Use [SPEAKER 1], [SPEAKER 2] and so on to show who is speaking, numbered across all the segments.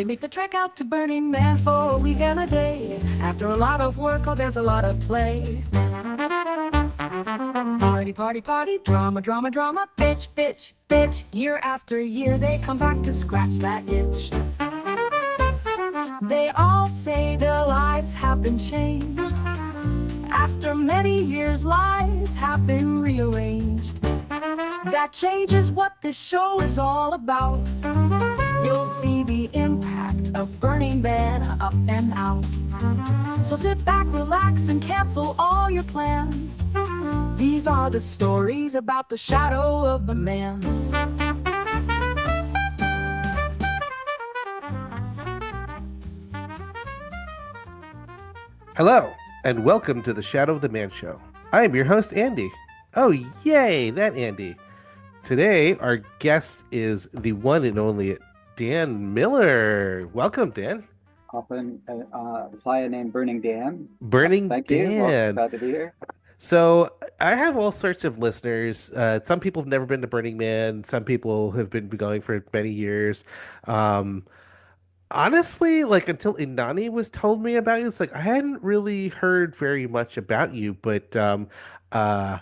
[SPEAKER 1] make the trek out to Burning Man for a week and a day. After a lot of work, oh, there's a lot of play. Party, party, party, drama, drama, drama, bitch, bitch, bitch. Year after year, they come back to scratch that itch. They all say their lives have been changed. After many years, lives have been rearranged. That change is what this show is all about. You'll see the impact of Burning Man up and out. So sit back, relax, and cancel all your plans. These are the stories about the shadow of the man.
[SPEAKER 2] Hello, and welcome to the Shadow of the Man Show. I am your host, Andy. Oh, yay, that Andy. Today, our guest is the one and only Dan Miller. Welcome, Dan.
[SPEAKER 3] Often apply a name, Burning Dan.
[SPEAKER 2] Burning
[SPEAKER 3] Thank you. Well,
[SPEAKER 2] Dan.
[SPEAKER 3] glad to be here.
[SPEAKER 2] So, I have all sorts of listeners. Some people have never been to Burning Man. Some people have been going for many years. Honestly, like until Inani was told me about you, it's like I hadn't really heard very much about you, but uh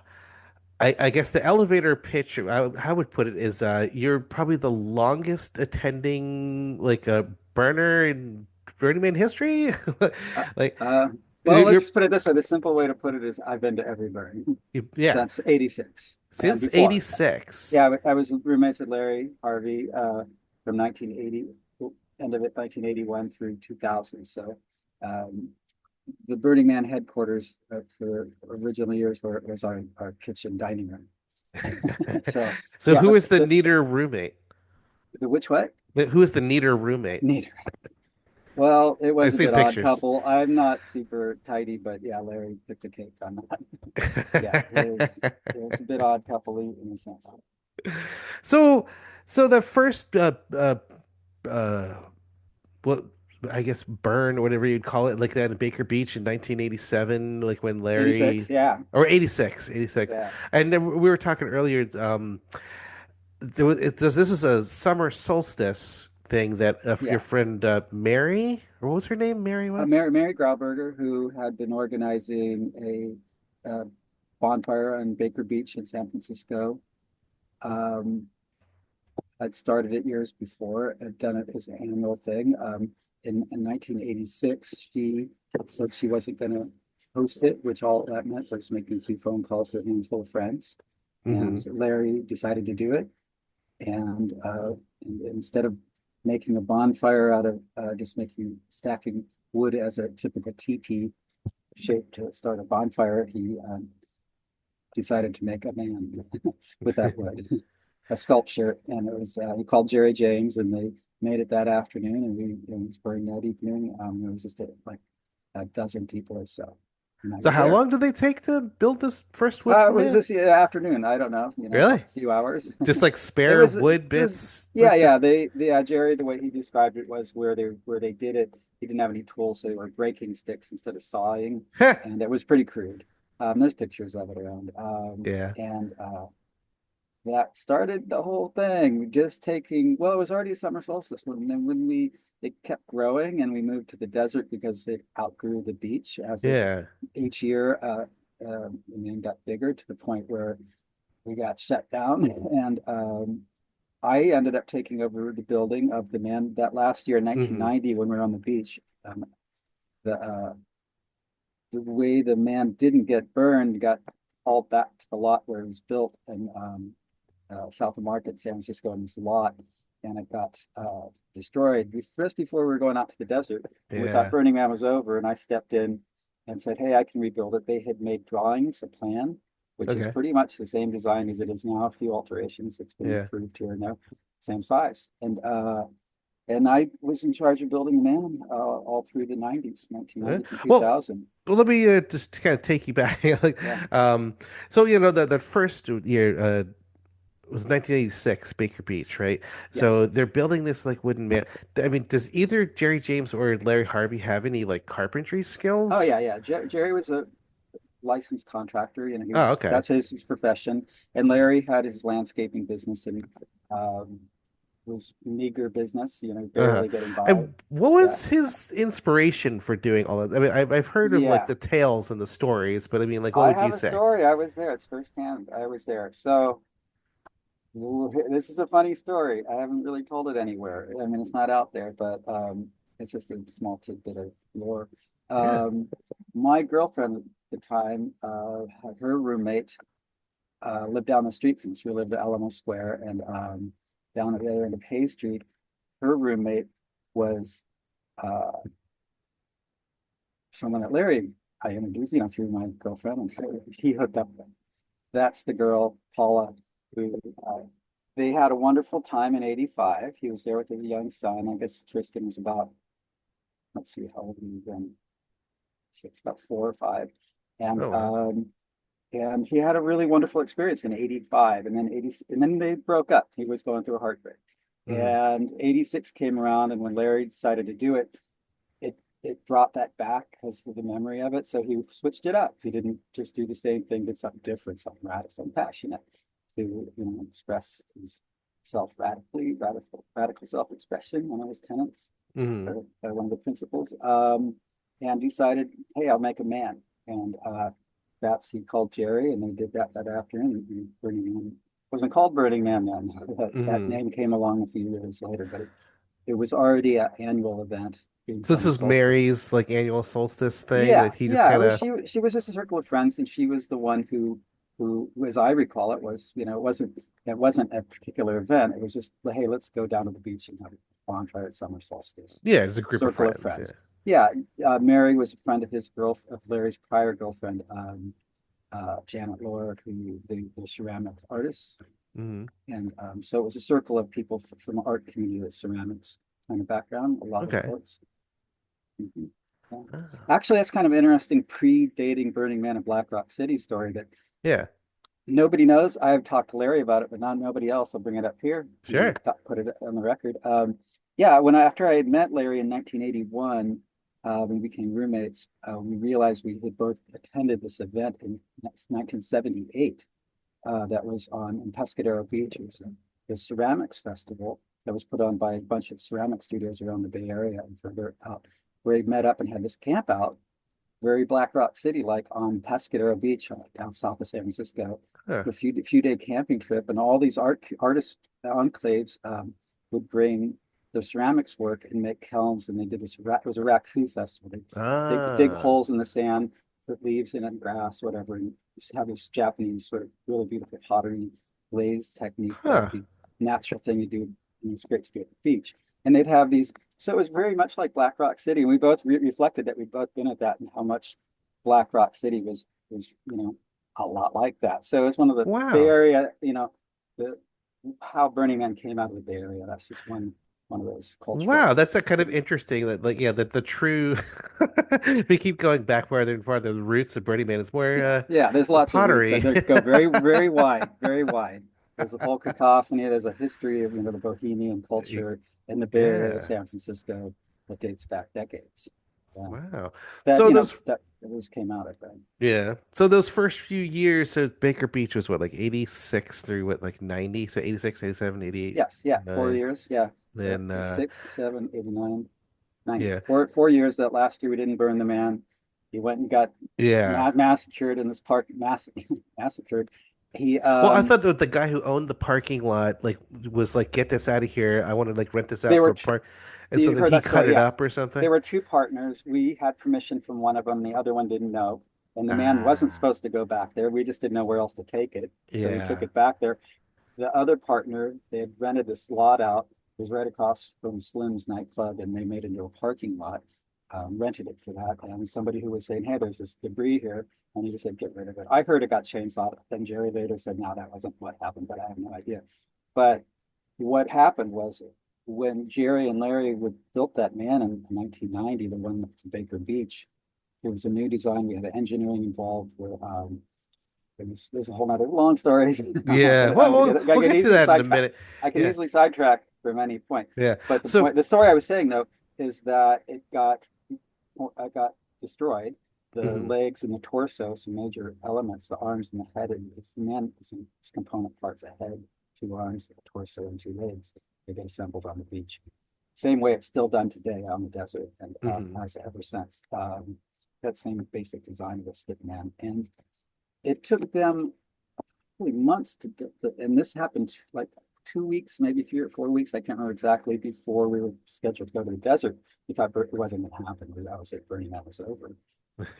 [SPEAKER 2] I guess the elevator pitch, how I would put it is you're probably the longest attending like a burner in Burning Man history.
[SPEAKER 3] Uh,
[SPEAKER 2] Like
[SPEAKER 3] uh, well,
[SPEAKER 2] you're
[SPEAKER 3] let's put it this way. The simple way to put it is I've been to every burn
[SPEAKER 2] yeah,
[SPEAKER 3] since '86 and
[SPEAKER 2] since
[SPEAKER 3] before.
[SPEAKER 2] 86.
[SPEAKER 3] Yeah, I was roommates with Larry Harvey from 1980, end of it 1981 through 2000. So um, the Burning Man headquarters for original years was our kitchen dining room. So
[SPEAKER 2] So
[SPEAKER 3] yeah,
[SPEAKER 2] who
[SPEAKER 3] but
[SPEAKER 2] is the neater roommate?
[SPEAKER 3] which what?
[SPEAKER 2] Who is the neater roommate?
[SPEAKER 3] Neither. Well, it
[SPEAKER 2] I've
[SPEAKER 3] was a
[SPEAKER 2] seen
[SPEAKER 3] bit odd
[SPEAKER 2] pictures.
[SPEAKER 3] couple. I'm not super tidy, but yeah, Larry took the cake on that. Yeah, it was a bit odd couple in a sense.
[SPEAKER 2] So, so the first uh what I guess burn or whatever you'd call it, like that in Baker Beach in 1987, like when
[SPEAKER 3] 86,
[SPEAKER 2] Larry
[SPEAKER 3] yeah,
[SPEAKER 2] or 86.
[SPEAKER 3] yeah,
[SPEAKER 2] And then we were talking earlier, this is a summer solstice thing that your
[SPEAKER 3] yeah.
[SPEAKER 2] friend Mary, or what was her name? Mary what?
[SPEAKER 3] Mary Grauberger, who had been organizing a bonfire on Baker Beach in San Francisco, um, had started it years before, had done it as an annual thing. In 1986, she said she wasn't going to host it, which all that meant was making 2 phone calls to a handful of friends.
[SPEAKER 2] Hmm.
[SPEAKER 3] And Larry decided to do it. And instead of making a bonfire out of just stacking wood as a typical teepee shape to start a bonfire, he decided to make a man with that wood, a sculpture, and it was he called Jerry James, and they made it that afternoon, and it was burned that evening. It was just like a dozen people or so, and I
[SPEAKER 2] So
[SPEAKER 3] was
[SPEAKER 2] how
[SPEAKER 3] there.
[SPEAKER 2] long did they take to build this first wood
[SPEAKER 3] It was
[SPEAKER 2] man?
[SPEAKER 3] this afternoon. I don't know,
[SPEAKER 2] Really?
[SPEAKER 3] a few hours.
[SPEAKER 2] Just like
[SPEAKER 3] It
[SPEAKER 2] spare
[SPEAKER 3] was,
[SPEAKER 2] wood
[SPEAKER 3] it was,
[SPEAKER 2] bits,
[SPEAKER 3] yeah,
[SPEAKER 2] like
[SPEAKER 3] yeah.
[SPEAKER 2] just
[SPEAKER 3] Jerry, the way he described it was where they did it. He didn't have any tools, so they were breaking sticks instead of sawing, and it was pretty crude. There's pictures of it around,
[SPEAKER 2] yeah.
[SPEAKER 3] and that started the whole thing. Just taking, well, it was already summer solstice when it kept growing, and we moved to the desert because it outgrew the beach as it
[SPEAKER 2] Yeah.
[SPEAKER 3] each year. And then got bigger to the point where we got shut down, and I ended up taking over the building of the man that last year in
[SPEAKER 2] Hmm.
[SPEAKER 3] 1990 when we were on the beach. The the way the man didn't get burned got hauled back to the lot where it was built in south of Market, San Francisco, in this lot, and it got destroyed just before we were going out to the desert. And we thought
[SPEAKER 2] Yeah.
[SPEAKER 3] Burning Man was over, and I stepped in and said, "Hey, I can rebuild it." They had made drawings, a plan, which is
[SPEAKER 2] Okay.
[SPEAKER 3] pretty much the same design as it is now, a few alterations. It's been
[SPEAKER 2] Yeah.
[SPEAKER 3] improved here and there, same size. And I was in charge of building the man all through the 90s,
[SPEAKER 2] Yeah.
[SPEAKER 3] 1990 to
[SPEAKER 2] Well,
[SPEAKER 3] 2000.
[SPEAKER 2] well, let me just kind of take you back. Like,
[SPEAKER 3] Yeah.
[SPEAKER 2] so that first year was 1986, Baker Beach, right?
[SPEAKER 3] Yes.
[SPEAKER 2] So they're building this like wooden man. I mean, does either Jerry James or Larry Harvey have any like carpentry
[SPEAKER 3] Oh,
[SPEAKER 2] skills?
[SPEAKER 3] yeah, yeah. Jerry was a licensed contractor.
[SPEAKER 2] Oh, okay.
[SPEAKER 3] That's his profession. And Larry had his landscaping business, and um, was meager business,
[SPEAKER 2] Uh-huh.
[SPEAKER 3] barely getting by.
[SPEAKER 2] And what
[SPEAKER 3] Yeah.
[SPEAKER 2] was his inspiration for doing all that? I mean, I've heard of like
[SPEAKER 3] Yeah.
[SPEAKER 2] the tales and the stories, but I mean, like, what
[SPEAKER 3] I
[SPEAKER 2] would you
[SPEAKER 3] have a
[SPEAKER 2] say?
[SPEAKER 3] story. I was there. It's firsthand. I was there. So this is a funny story. I haven't really told it anywhere. I mean, it's not out there, but it's just a small tidbit of lore.
[SPEAKER 2] Yeah.
[SPEAKER 3] Um, my girlfriend at the time, her roommate lived down the street from us. We lived at Alamo Square, and down at the other end of Hay Street, her roommate was uh, someone that Larry I introduced, through my girlfriend, and he hooked up with. That's the girl, Paula, who they had a wonderful time in '85. He was there with his young son. I guess Tristan was about, let's see, how old he was then? Six, about 4 or 5. And
[SPEAKER 2] Oh wow.
[SPEAKER 3] and he had a really wonderful experience in '85, and then they broke up. He was going through a heartbreak.
[SPEAKER 2] Hmm.
[SPEAKER 3] And '86 came around, and when Larry decided to do it, it brought that back because of the memory of it. So he switched it up. He didn't just do the same thing, did something different, something radical, something passionate to express himself radical self-expression. One of his tenets,
[SPEAKER 2] Hmm.
[SPEAKER 3] or one of the principles, and decided, hey, I'll make a man. And that's he called Jerry, and they did that afternoon. And Burning Man wasn't called Burning Man then. That
[SPEAKER 2] Hmm.
[SPEAKER 3] name came along a few years later, but it was already an annual event being
[SPEAKER 2] So this
[SPEAKER 3] summer
[SPEAKER 2] was
[SPEAKER 3] solstice.
[SPEAKER 2] Mary's like annual solstice thing
[SPEAKER 3] Yeah,
[SPEAKER 2] that he just
[SPEAKER 3] yeah. It
[SPEAKER 2] kind
[SPEAKER 3] was
[SPEAKER 2] of.
[SPEAKER 3] she was just a circle of friends, and she was the one who, as I recall it, was it wasn't a particular event. It was just, hey, let's go down to the beach and have a bonfire at summer solstice.
[SPEAKER 2] Yeah, it's a group of
[SPEAKER 3] Circle of
[SPEAKER 2] friends. Yeah.
[SPEAKER 3] friends. Yeah, Mary was a friend of Larry's prior girlfriend, Janet Laura, who the ceramic artists,
[SPEAKER 2] Hmm.
[SPEAKER 3] and so it was a circle of people from art community, the ceramics kind of background, a lot of
[SPEAKER 2] Okay.
[SPEAKER 3] folks. Mhm. Yeah.
[SPEAKER 2] Ah.
[SPEAKER 3] Actually, that's kind of interesting predating Burning Man and Black Rock City story that
[SPEAKER 2] Yeah.
[SPEAKER 3] nobody knows. I've talked to Larry about it, but not nobody else. I'll bring it up here and
[SPEAKER 2] Sure.
[SPEAKER 3] put it on the record. Yeah, after I had met Larry in 1981, we became roommates. We realized we had both attended this event in 1978 that was on in Pescadero Beach. It was the ceramics festival that was put on by a bunch of ceramic studios around the Bay Area and further out, where we met up and had this camp out, very Black Rock City, like on Pescadero Beach, down south of San Francisco,
[SPEAKER 2] Huh.
[SPEAKER 3] a few day camping trip, and all these artist enclaves would bring their ceramics work and make kilns, and they did this. It was a raku festival. They dig
[SPEAKER 2] Ah.
[SPEAKER 3] holes in the sand, put leaves in it, and grass, whatever, and just have this Japanese sort of really beautiful pottery glaze technique that would
[SPEAKER 2] Huh.
[SPEAKER 3] be a natural thing you do. And it's great to do at the beach. And they'd have these, so it was very much like Black Rock City. And we both reflected that we'd both been at that and how much Black Rock City was a lot like that. So it was one of the Bay
[SPEAKER 2] Wow.
[SPEAKER 3] Area, the how Burning Man came out of the Bay Area. That's just one of those cultural
[SPEAKER 2] Wow, that's a kind of
[SPEAKER 3] things.
[SPEAKER 2] interesting that like yeah, that the true we keep going back farther and farther. The roots of Burning Man. It's more
[SPEAKER 3] Yeah, yeah. There's
[SPEAKER 2] the
[SPEAKER 3] lots of roots, and
[SPEAKER 2] pottery.
[SPEAKER 3] they go very, very wide, very wide. There's a whole cacophony. There's a history of the bohemian culture in the Bay Area of
[SPEAKER 2] Yeah.
[SPEAKER 3] San Francisco that dates back decades. Yeah,
[SPEAKER 2] Wow.
[SPEAKER 3] that
[SPEAKER 2] So those
[SPEAKER 3] that those came out of that.
[SPEAKER 2] yeah. So those first few years, so Baker Beach was what, like 86 through what, like 90? So 86, 87, 88,
[SPEAKER 3] Yes, yeah,
[SPEAKER 2] 9.
[SPEAKER 3] 4 years. Yeah, so
[SPEAKER 2] Then
[SPEAKER 3] 86, 7, 89, 90.
[SPEAKER 2] yeah.
[SPEAKER 3] Four years. That last year we didn't burn the man. He went and got
[SPEAKER 2] Yeah.
[SPEAKER 3] massacred in this park. Massacred. He
[SPEAKER 2] Well, I thought that the guy who owned the parking lot like was like, get this out of here. I want to like rent this
[SPEAKER 3] they
[SPEAKER 2] out for
[SPEAKER 3] were
[SPEAKER 2] a park. And so
[SPEAKER 3] you
[SPEAKER 2] then
[SPEAKER 3] heard
[SPEAKER 2] he
[SPEAKER 3] that
[SPEAKER 2] cut
[SPEAKER 3] story,
[SPEAKER 2] it
[SPEAKER 3] yeah.
[SPEAKER 2] up or something.
[SPEAKER 3] There were two partners. We had permission from one of them. The other one didn't know. And the man wasn't
[SPEAKER 2] Ah,
[SPEAKER 3] supposed to go back there. We just didn't know where else to take it. So we took
[SPEAKER 2] yeah.
[SPEAKER 3] it back there. The other partner, they had rented this lot out. It was right across from Slim's nightclub, and they made it into a parking lot, rented it for that. And somebody who was saying, hey, there's this debris here. And he just said, get rid of it. I heard it got chainsawed. Then Jerry later said, no, that wasn't what happened, but I have no idea. But what happened was when Jerry and Larry would built that man in 1990, the one at Baker Beach, it was a new design. We had engineering involved. Where there's a whole nother long story.
[SPEAKER 2] Yeah.
[SPEAKER 3] I'm
[SPEAKER 2] Well,
[SPEAKER 3] gonna
[SPEAKER 2] we'll
[SPEAKER 3] get
[SPEAKER 2] get to
[SPEAKER 3] easily
[SPEAKER 2] that in a
[SPEAKER 3] sidetracked.
[SPEAKER 2] minute.
[SPEAKER 3] I can
[SPEAKER 2] Yeah.
[SPEAKER 3] easily sidetrack from any point.
[SPEAKER 2] Yeah.
[SPEAKER 3] But
[SPEAKER 2] So,
[SPEAKER 3] the story I was saying though, is that I got destroyed. The
[SPEAKER 2] mhm.
[SPEAKER 3] legs and the torso, some major elements, the arms and the head, and it's the man, some component parts, a head, two arms, a torso, and two legs. They get assembled on the beach. Same way it's still done today on the desert, and
[SPEAKER 2] Hmm.
[SPEAKER 3] has ever since. That same basic design of a stick man. And it took them probably months and this happened like 2 weeks, maybe 3 or 4 weeks. I can't remember exactly before we were scheduled to go to the desert. We thought it wasn't going to happen because I was at Burning Man was over.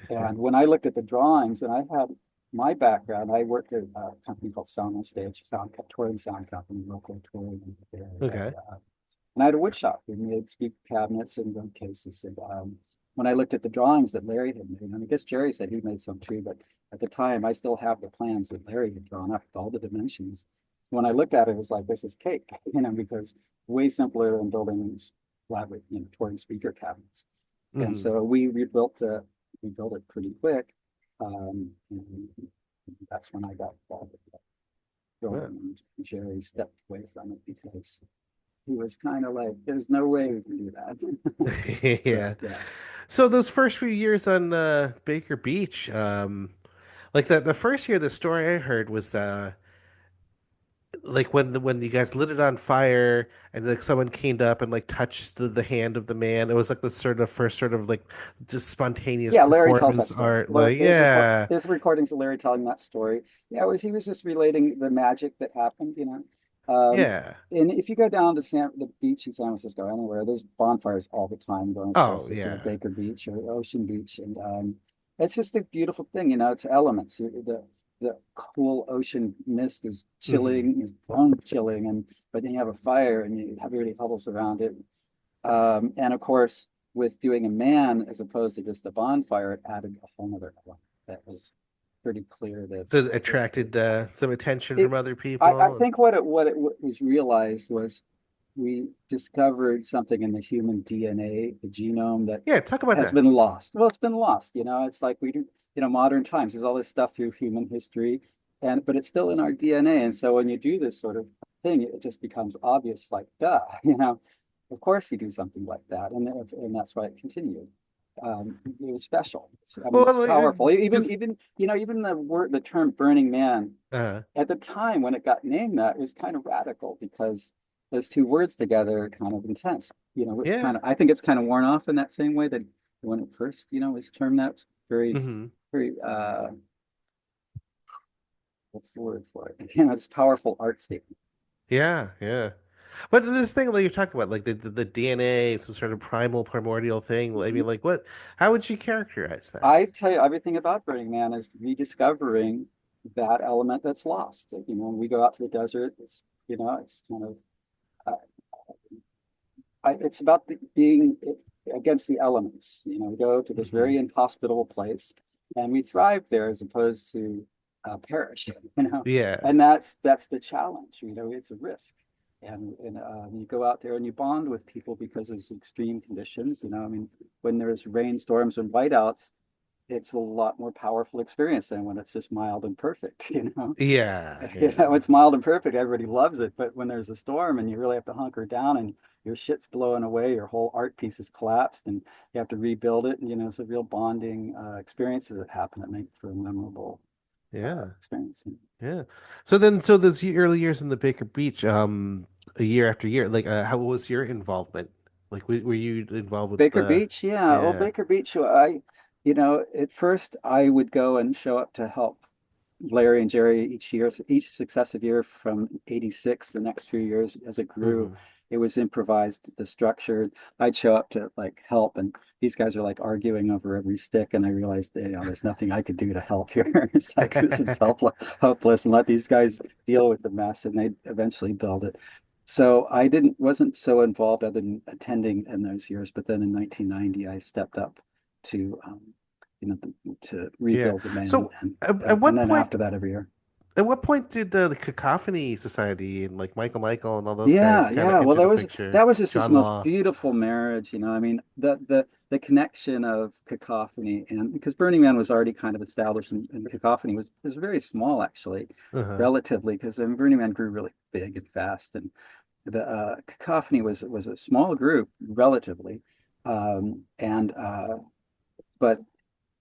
[SPEAKER 3] And when I looked at the drawings, and I had my background, I worked at a company called Sound on Stage, touring sound company, local touring.
[SPEAKER 2] Okay.
[SPEAKER 3] And I had a wood shop. We made speaker cabinets and drum cases. And when I looked at the drawings that Larry had made, and I guess Jerry said he made some too, but at the time I still have the plans that Larry had drawn up with all the dimensions. When I looked at it, it was like, this is cake, because way simpler than building these elaborate, touring speaker cabinets. And
[SPEAKER 2] Hmm.
[SPEAKER 3] so we rebuilt it pretty quick. And that's when I got involved with it.
[SPEAKER 2] Yeah.
[SPEAKER 3] And Jerry stepped away from it because he was kind of like, there's no way we can do that.
[SPEAKER 2] Yeah.
[SPEAKER 3] So yeah.
[SPEAKER 2] So those first few years on Baker Beach, like the first year, the story I heard was like when you guys lit it on fire and like someone came up and like touched the hand of the man. It was like the sort of first sort of like just spontaneous
[SPEAKER 3] Yeah, Larry tells that
[SPEAKER 2] performance
[SPEAKER 3] story.
[SPEAKER 2] art. Like yeah,
[SPEAKER 3] There's recordings of Larry telling that story. Yeah, he was just relating the magic that happened.
[SPEAKER 2] yeah.
[SPEAKER 3] And if you go down to the beach in San Francisco, anywhere, there's bonfires all the time going across
[SPEAKER 2] Oh
[SPEAKER 3] this
[SPEAKER 2] yeah.
[SPEAKER 3] Baker Beach or Ocean Beach, and it's just a beautiful thing. It's elements. The cool ocean mist is
[SPEAKER 2] Hmm.
[SPEAKER 3] chilling, is bone chilling, and but then you have a fire and everybody huddles around it. And of course, with doing a man as opposed to just a bonfire, it added a whole nother element that was pretty clear that
[SPEAKER 2] So it attracted some attention
[SPEAKER 3] it.
[SPEAKER 2] from other
[SPEAKER 3] I
[SPEAKER 2] people.
[SPEAKER 3] think what it was realized was we discovered something in the human DNA, the genome that
[SPEAKER 2] Yeah, talk about
[SPEAKER 3] has
[SPEAKER 2] that.
[SPEAKER 3] been lost. Well, it's been lost. It's like we do. Modern times. There's all this stuff through human history, but it's still in our DNA. And so when you do this sort of thing, it just becomes obvious. Like, duh. Of course you do something like that, and that's why it continued. It was special. I mean, it's
[SPEAKER 2] Well,
[SPEAKER 3] powerful. Even
[SPEAKER 2] because
[SPEAKER 3] even even the term Burning Man
[SPEAKER 2] uh,
[SPEAKER 3] at the time when it got named that, it was kind of radical because those two words together are kind of intense.
[SPEAKER 2] yeah.
[SPEAKER 3] I think it's kind of worn off in that same way that when it first, was termed that, it's very,
[SPEAKER 2] Hmm.
[SPEAKER 3] very, what's the word for it? It's a powerful art statement.
[SPEAKER 2] Yeah, yeah. But this thing that you're talking about, like the DNA, some sort of primal, primordial thing. I
[SPEAKER 3] Mhm.
[SPEAKER 2] mean, like what? How would you characterize that?
[SPEAKER 3] I tell you, everything about Burning Man is rediscovering that element that's lost. When we go out to the desert, it's kind of, uh, it's about being against the elements. We go to this
[SPEAKER 2] Hmm.
[SPEAKER 3] very inhospitable place, and we thrive there as opposed to perish.
[SPEAKER 2] Yeah.
[SPEAKER 3] And that's the challenge. It's a risk, and you go out there and you bond with people because there's extreme conditions. I mean, when there's rainstorms and whiteouts, it's a lot more powerful experience than when it's just mild and perfect.
[SPEAKER 2] Yeah, yeah.
[SPEAKER 3] It's mild and perfect. Everybody loves it. But when there's a storm and you really have to hunker down and your shit's blowing away, your whole art piece is collapsed and you have to rebuild it. And, it's a real bonding experiences that happen that make for a memorable
[SPEAKER 2] Yeah.
[SPEAKER 3] experience.
[SPEAKER 2] Yeah. So then, so those early years in the Baker Beach, a year after year, like, how was your involvement? Like, were you involved with
[SPEAKER 3] Baker
[SPEAKER 2] the,
[SPEAKER 3] Beach, yeah. Well,
[SPEAKER 2] yeah.
[SPEAKER 3] Baker Beach, at first I would go and show up to help Larry and Jerry each successive year from 86, the next few years as it grew,
[SPEAKER 2] Hmm.
[SPEAKER 3] it was improvised, the structure. I'd show up to like help, and these guys are like arguing over every stick, and I realized there's nothing I could do to help here. It's like this is hopeless, and let these guys deal with the mess, and they eventually build it. So I wasn't so involved other than attending in those years, but then in 1990 I stepped up to you know, to
[SPEAKER 2] Yeah.
[SPEAKER 3] rebuild the man,
[SPEAKER 2] So
[SPEAKER 3] and
[SPEAKER 2] at
[SPEAKER 3] and
[SPEAKER 2] what
[SPEAKER 3] then
[SPEAKER 2] point,
[SPEAKER 3] after that every year.
[SPEAKER 2] did the Cacophony Society and like Michael and all those guys
[SPEAKER 3] Yeah,
[SPEAKER 2] kind of
[SPEAKER 3] yeah. Well,
[SPEAKER 2] enter the picture?
[SPEAKER 3] that was just this
[SPEAKER 2] John
[SPEAKER 3] most
[SPEAKER 2] Law.
[SPEAKER 3] beautiful marriage. I mean, the connection of Cacophony, and because Burning Man was already kind of established, and Cacophony was very small actually,
[SPEAKER 2] Uh-huh.
[SPEAKER 3] relatively, because Burning Man grew really big and fast, and the Cacophony was a small group relatively, and but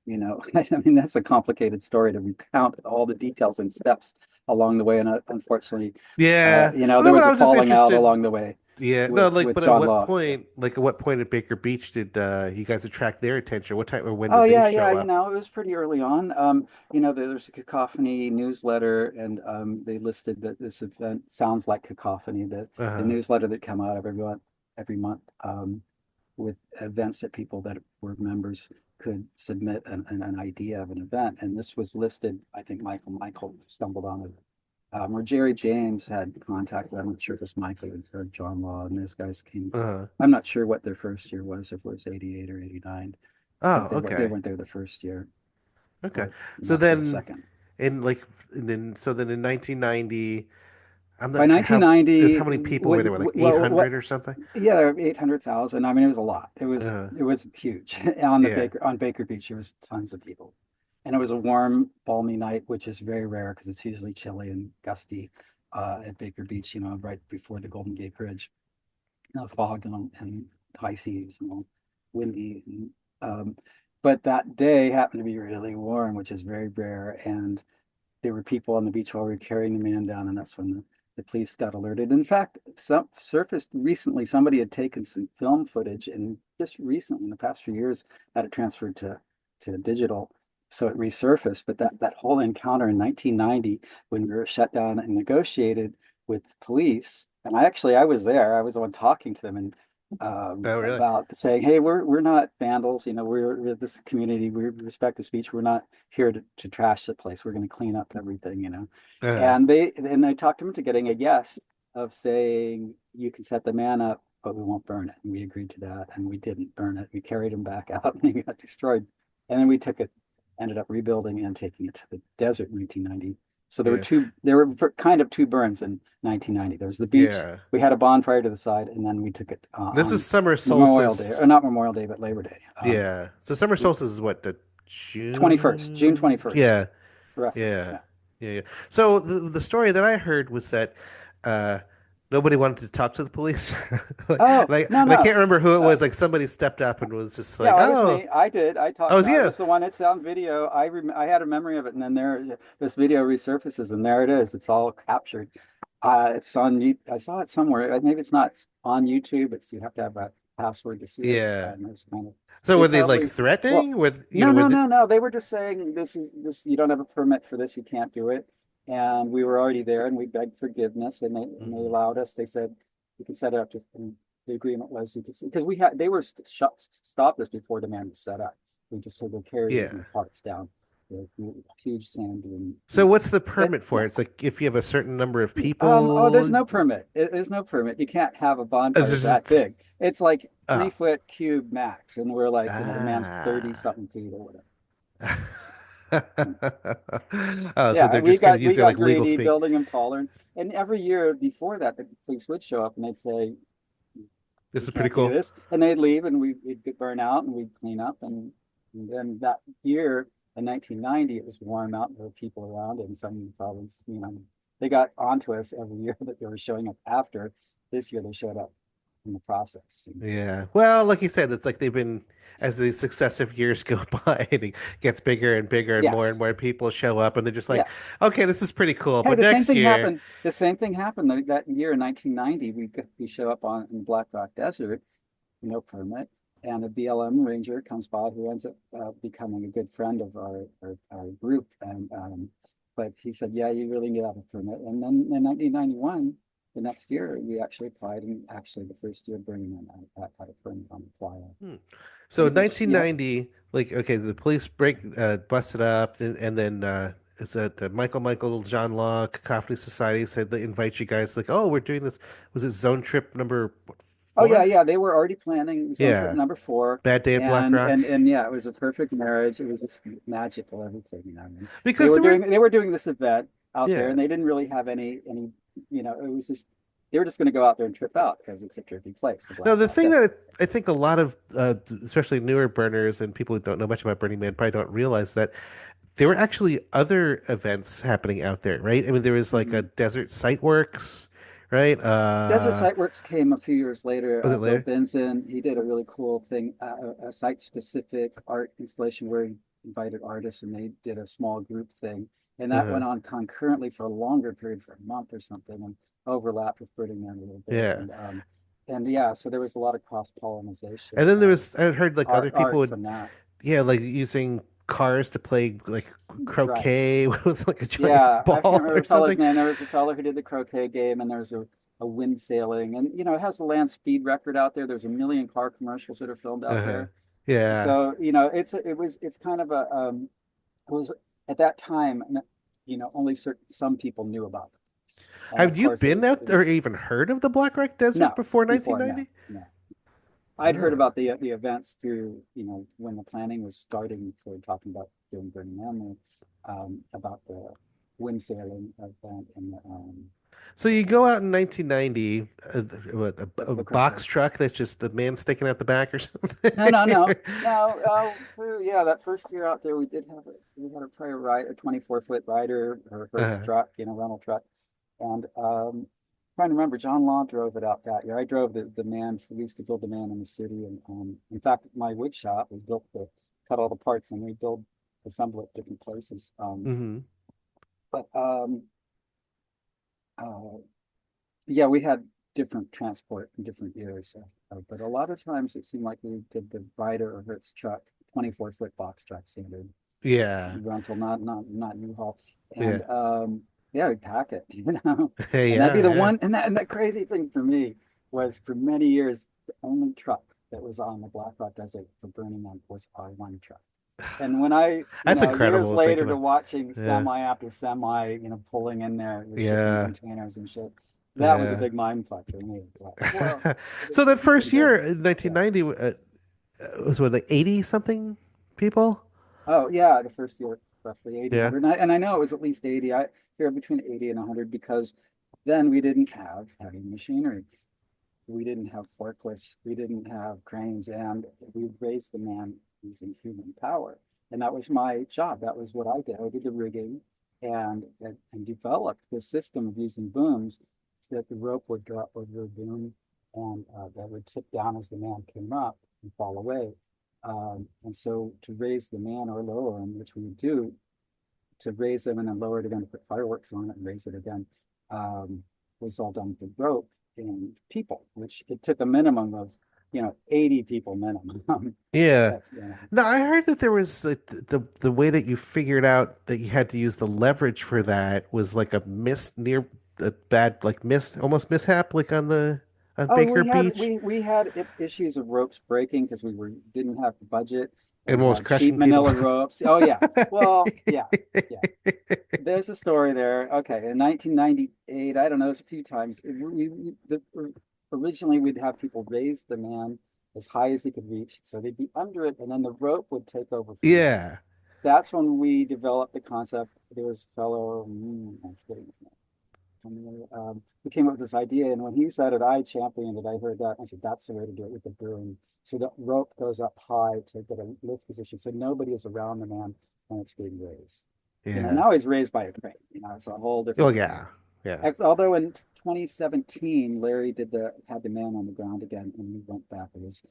[SPEAKER 3] I mean, that's a complicated story to recount all the details and steps along the way. And unfortunately,
[SPEAKER 2] Yeah. Well,
[SPEAKER 3] there
[SPEAKER 2] no, but
[SPEAKER 3] was
[SPEAKER 2] I
[SPEAKER 3] a
[SPEAKER 2] was just
[SPEAKER 3] falling out
[SPEAKER 2] interested.
[SPEAKER 3] along the way.
[SPEAKER 2] Yeah, no, like,
[SPEAKER 3] with
[SPEAKER 2] but at
[SPEAKER 3] John
[SPEAKER 2] what
[SPEAKER 3] Locke.
[SPEAKER 2] point, like, at what point at Baker Beach did you guys attract their attention? What time or when
[SPEAKER 3] Oh
[SPEAKER 2] did they
[SPEAKER 3] yeah, yeah.
[SPEAKER 2] show up?
[SPEAKER 3] It was pretty early on. There's a Cacophony newsletter, and they listed that this event sounds like Cacophony, the
[SPEAKER 2] Uh-huh.
[SPEAKER 3] newsletter that come out every month, with events that people that were members could submit an idea of an event. And this was listed. I think Michael stumbled on it. Or Jerry James had contacted. I'm not sure if it was Michael or John Law, and those guys came.
[SPEAKER 2] Uh-huh.
[SPEAKER 3] I'm not sure what their first year was, if it was 88 or 89,
[SPEAKER 2] Oh,
[SPEAKER 3] but they
[SPEAKER 2] okay.
[SPEAKER 3] weren't there the first year,
[SPEAKER 2] Okay.
[SPEAKER 3] or
[SPEAKER 2] So
[SPEAKER 3] not for the
[SPEAKER 2] then
[SPEAKER 3] second.
[SPEAKER 2] in like and then so then in 1990, I'm
[SPEAKER 3] By
[SPEAKER 2] not sure how
[SPEAKER 3] 1990,
[SPEAKER 2] many people were there? Like
[SPEAKER 3] what
[SPEAKER 2] 800 or something?
[SPEAKER 3] yeah, 800,000. I mean, it was a lot.
[SPEAKER 2] Uh,
[SPEAKER 3] It was huge
[SPEAKER 2] yeah.
[SPEAKER 3] On Baker Beach. There was tons of people, and it was a warm, balmy night, which is very rare because it's usually chilly and gusty at Baker Beach. Right before the Golden Gate Bridge, fog and high seas and all windy. But that day happened to be really warm, which is very rare, and there were people on the beach while we were carrying the man down, and that's when the police got alerted. In fact, some surfaced recently. Somebody had taken some film footage, and just recently, in the past few years, had it transferred to digital, so it resurfaced. But that whole encounter in 1990, when we were shut down and negotiated with police, and I was there. I was the one talking to them, and
[SPEAKER 2] Oh, really?
[SPEAKER 3] about saying, "Hey, we're not vandals. We're this community. We respect the speech. We're not here to trash the place. We're going to clean up everything."
[SPEAKER 2] Uh,
[SPEAKER 3] And I talked him into getting a yes of saying, "You can set the man up, but we won't burn it." And we agreed to that, and we didn't burn it. We carried him back out, and he got destroyed. And then we took it, ended up rebuilding and taking it to the desert in 1990. So
[SPEAKER 2] yeah.
[SPEAKER 3] there were kind of two burns in 1990. There was the beach.
[SPEAKER 2] Yeah.
[SPEAKER 3] We had a bonfire to the side, and then we took it
[SPEAKER 2] This is
[SPEAKER 3] on
[SPEAKER 2] summer
[SPEAKER 3] Memorial Day, or
[SPEAKER 2] solstice.
[SPEAKER 3] not Memorial Day, but Labor Day.
[SPEAKER 2] Yeah. So summer solstice is what, the
[SPEAKER 3] 21st, June
[SPEAKER 2] June?
[SPEAKER 3] 21st,
[SPEAKER 2] Yeah.
[SPEAKER 3] roughly.
[SPEAKER 2] Yeah.
[SPEAKER 3] Yeah.
[SPEAKER 2] Yeah, yeah. So the story that I heard was that uh nobody wanted to talk to the police.
[SPEAKER 3] Oh, no,
[SPEAKER 2] And I
[SPEAKER 3] no.
[SPEAKER 2] can't remember who it
[SPEAKER 3] Uh,
[SPEAKER 2] was. Like somebody stepped up and was just
[SPEAKER 3] yeah,
[SPEAKER 2] like,
[SPEAKER 3] that was
[SPEAKER 2] "Oh,
[SPEAKER 3] me. I did.
[SPEAKER 2] I was
[SPEAKER 3] I
[SPEAKER 2] you."
[SPEAKER 3] was the one. It's on video. I had a memory of it, and then this video resurfaces, and there it is. It's all captured. It's on you. I saw it somewhere. Maybe it's not on YouTube. You have to have a password to see it.
[SPEAKER 2] Yeah.
[SPEAKER 3] And it's kind of
[SPEAKER 2] So
[SPEAKER 3] they
[SPEAKER 2] were they like
[SPEAKER 3] probably well,
[SPEAKER 2] threatening with,
[SPEAKER 3] no, no,
[SPEAKER 2] with it?
[SPEAKER 3] no, no. They were just saying this is this. You don't have a permit for this. You can't do it. And we were already there, and we begged forgiveness, and they
[SPEAKER 2] Mhm.
[SPEAKER 3] allowed us. They said you can set it up. And the agreement was you could see because they were stopped us before the man was set up. We just had to carry
[SPEAKER 2] Yeah.
[SPEAKER 3] the parts down. The huge sand
[SPEAKER 2] So what's the permit for
[SPEAKER 3] yeah.
[SPEAKER 2] it? It's like if you have a certain number of
[SPEAKER 3] Oh, there's
[SPEAKER 2] people,
[SPEAKER 3] no permit. There's no permit. You can't have a
[SPEAKER 2] it's
[SPEAKER 3] bonfire that
[SPEAKER 2] just,
[SPEAKER 3] big. It's like three
[SPEAKER 2] oh.
[SPEAKER 3] foot cube max, and we're like, the man's 30
[SPEAKER 2] Ah.
[SPEAKER 3] something feet or whatever.
[SPEAKER 2] Oh, so
[SPEAKER 3] Yeah,
[SPEAKER 2] they're just kind of
[SPEAKER 3] we
[SPEAKER 2] using
[SPEAKER 3] got
[SPEAKER 2] like legal
[SPEAKER 3] greedy,
[SPEAKER 2] speak.
[SPEAKER 3] building them taller. And every year before that, the police would show up and they'd say,
[SPEAKER 2] This
[SPEAKER 3] "You
[SPEAKER 2] is pretty
[SPEAKER 3] can't do
[SPEAKER 2] cool.
[SPEAKER 3] this," and they'd leave, and we'd get burn out, and we'd clean up. And then that year in 1990, it was warm out, and there were people around, and some probably, they got onto us every year that they were showing up after. This year, they showed up in the process.
[SPEAKER 2] Yeah. Well, like you said, it's like they've been, as the successive years go by, and it gets bigger and
[SPEAKER 3] Yes,
[SPEAKER 2] more people show up, and they're just like,
[SPEAKER 3] yeah.
[SPEAKER 2] okay, this is pretty cool.
[SPEAKER 3] Hey,
[SPEAKER 2] But next year,
[SPEAKER 3] The same thing happened that year in 1990. We show up in Black Rock Desert, no permit, and a BLM ranger comes by who ends up becoming a good friend of our group. And but he said, "Yeah, you really need to have a permit." And then in 1991, the next year, we actually applied, and actually the first year bringing in had a permit on the playa.
[SPEAKER 2] hmm. So
[SPEAKER 3] And
[SPEAKER 2] in
[SPEAKER 3] it was,
[SPEAKER 2] 1990, like, okay, the police busted up, and then is that Michael John Law Cacophony Society said they invite you guys, like, oh, we're doing this. Was it zone trip number what,
[SPEAKER 3] oh yeah,
[SPEAKER 2] 4?
[SPEAKER 3] yeah, they were already planning zone trip
[SPEAKER 2] Yeah,
[SPEAKER 3] number four,
[SPEAKER 2] Bad Day at Black Rock,
[SPEAKER 3] and yeah, it was a perfect marriage. It was just magical, everything. And
[SPEAKER 2] because there were,
[SPEAKER 3] they were doing this event out there,
[SPEAKER 2] yeah.
[SPEAKER 3] and they didn't really have any. It was just they were just going to go out there and trip out because it's a trippy place, the
[SPEAKER 2] No,
[SPEAKER 3] Black
[SPEAKER 2] the
[SPEAKER 3] Rock
[SPEAKER 2] thing
[SPEAKER 3] Desert.
[SPEAKER 2] that I think a lot of, especially newer burners and people who don't know much about Burning Man probably don't realize that there were actually other events happening out there, right? I mean, there was like a
[SPEAKER 3] Mhm.
[SPEAKER 2] Desert Site Works, right?
[SPEAKER 3] Desert Site Works came a few years later.
[SPEAKER 2] Was it
[SPEAKER 3] Bill
[SPEAKER 2] later?
[SPEAKER 3] Benson, he did a really cool thing, a site-specific art installation where he invited artists and they did a small group thing. And that
[SPEAKER 2] Uh-huh.
[SPEAKER 3] went on concurrently for a longer period, for a month or something, and overlapped with Burning Man a little bit.
[SPEAKER 2] Yeah.
[SPEAKER 3] And and yeah, so there was a lot of cross
[SPEAKER 2] And
[SPEAKER 3] pollination
[SPEAKER 2] then there
[SPEAKER 3] of
[SPEAKER 2] was, I heard like other people
[SPEAKER 3] art
[SPEAKER 2] would,
[SPEAKER 3] from that.
[SPEAKER 2] yeah, like using cars to play like
[SPEAKER 3] Right.
[SPEAKER 2] croquet with like a giant
[SPEAKER 3] Yeah, I can't
[SPEAKER 2] ball
[SPEAKER 3] remember
[SPEAKER 2] or
[SPEAKER 3] the fellow's
[SPEAKER 2] something.
[SPEAKER 3] name. There was a fellow who did the croquet game, and there's a wind sailing, and it has the land speed record out there. There's a million car commercials that are filmed out
[SPEAKER 2] Uh-huh.
[SPEAKER 3] there.
[SPEAKER 2] Yeah.
[SPEAKER 3] So it's kind of a it was at that time, only some people knew about this, and of
[SPEAKER 2] Have you
[SPEAKER 3] course it
[SPEAKER 2] been
[SPEAKER 3] was
[SPEAKER 2] out or even heard of the Black Rock Desert
[SPEAKER 3] no
[SPEAKER 2] before
[SPEAKER 3] before no
[SPEAKER 2] 1990?
[SPEAKER 3] no. I'd heard about the events through when the planning was starting for talking about doing Burning Man there, about the wind sailing event and
[SPEAKER 2] So you go out in 1990, what, a
[SPEAKER 3] the
[SPEAKER 2] box
[SPEAKER 3] croquet.
[SPEAKER 2] truck that's just the man sticking out the back or something?
[SPEAKER 3] No, no, no, no. Yeah, that first year out there, we had a prior ride, a 24-foot rider or Hertz
[SPEAKER 2] Uh,
[SPEAKER 3] truck, rental truck, and trying to remember, John Law drove it out that year. I drove the man. We used to build the man in the city, and in fact, my wood shop, we cut all the parts and we assemble it different places.
[SPEAKER 2] hmm
[SPEAKER 3] But uh, yeah, we had different transport in different years. But a lot of times it seemed like we did the Ryder or Hertz truck, 24-foot box truck standard
[SPEAKER 2] Yeah.
[SPEAKER 3] rental, not U-Haul.
[SPEAKER 2] Yeah.
[SPEAKER 3] And yeah, we pack it,
[SPEAKER 2] Hey,
[SPEAKER 3] And that'd be
[SPEAKER 2] yeah,
[SPEAKER 3] the
[SPEAKER 2] yeah.
[SPEAKER 3] one. And that crazy thing for me was for many years the only truck that was on the Black Rock Desert for Burning Man was our one truck. And when
[SPEAKER 2] That's
[SPEAKER 3] years
[SPEAKER 2] incredible to think
[SPEAKER 3] later to
[SPEAKER 2] about.
[SPEAKER 3] watching
[SPEAKER 2] Yeah.
[SPEAKER 3] semi after semi, pulling in there with shipping
[SPEAKER 2] Yeah.
[SPEAKER 3] containers and shit, that was a
[SPEAKER 2] Yeah.
[SPEAKER 3] big mind fuck for me. It's like, whoa,
[SPEAKER 2] So that
[SPEAKER 3] it's pretty
[SPEAKER 2] first
[SPEAKER 3] big.
[SPEAKER 2] year in
[SPEAKER 3] Yeah.
[SPEAKER 2] 1990 was what, like 80 something people?
[SPEAKER 3] Oh yeah, the first year roughly 80,
[SPEAKER 2] Yeah.
[SPEAKER 3] 100. And I know it was at least 80. I hear between 80 and 100 because then we didn't have heavy machinery. We didn't have forklifts. We didn't have cranes, and we raised the man using human power. And that was my job. That was what I did. I did the rigging and developed this system of using booms so that the rope would go up over a boom and that would tip down as the man came up and fall away. And so to raise the man or lower him, which we would do, to raise them and then lower it again to put fireworks on it and raise it again, um, was all done with rope and people, which it took a minimum of 80 people minimum.
[SPEAKER 2] Yeah.
[SPEAKER 3] But,
[SPEAKER 2] No, I heard that there was the way that you figured out that you had to use the leverage for that was like a bad like miss almost mishap like on
[SPEAKER 3] oh,
[SPEAKER 2] Baker Beach
[SPEAKER 3] we had issues of ropes breaking because didn't have the budget, and
[SPEAKER 2] and
[SPEAKER 3] we
[SPEAKER 2] almost
[SPEAKER 3] had cheap
[SPEAKER 2] crushing people.
[SPEAKER 3] manila ropes. Oh yeah, well yeah, yeah. There's a story there. Okay, in 1998, I don't know, it was a few times. Originally, we'd have people raise the man as high as he could reach, so they'd be under it, and then the rope would take over from there.
[SPEAKER 2] Yeah.
[SPEAKER 3] That's when we developed the concept. There was a fellow, I'm forgetting his name, who came up with this idea, and when he said it, I championed it. I heard that, and I said, that's the way to do it with the broom. So the rope goes up high to get a lift position, so nobody is around the man when it's being raised.
[SPEAKER 2] Yeah.
[SPEAKER 3] Now he's raised by a crane. It's a whole
[SPEAKER 2] Oh
[SPEAKER 3] different thing.
[SPEAKER 2] yeah. Yeah.
[SPEAKER 3] Although in 2017, Larry had the man on the ground again, and we went back. It was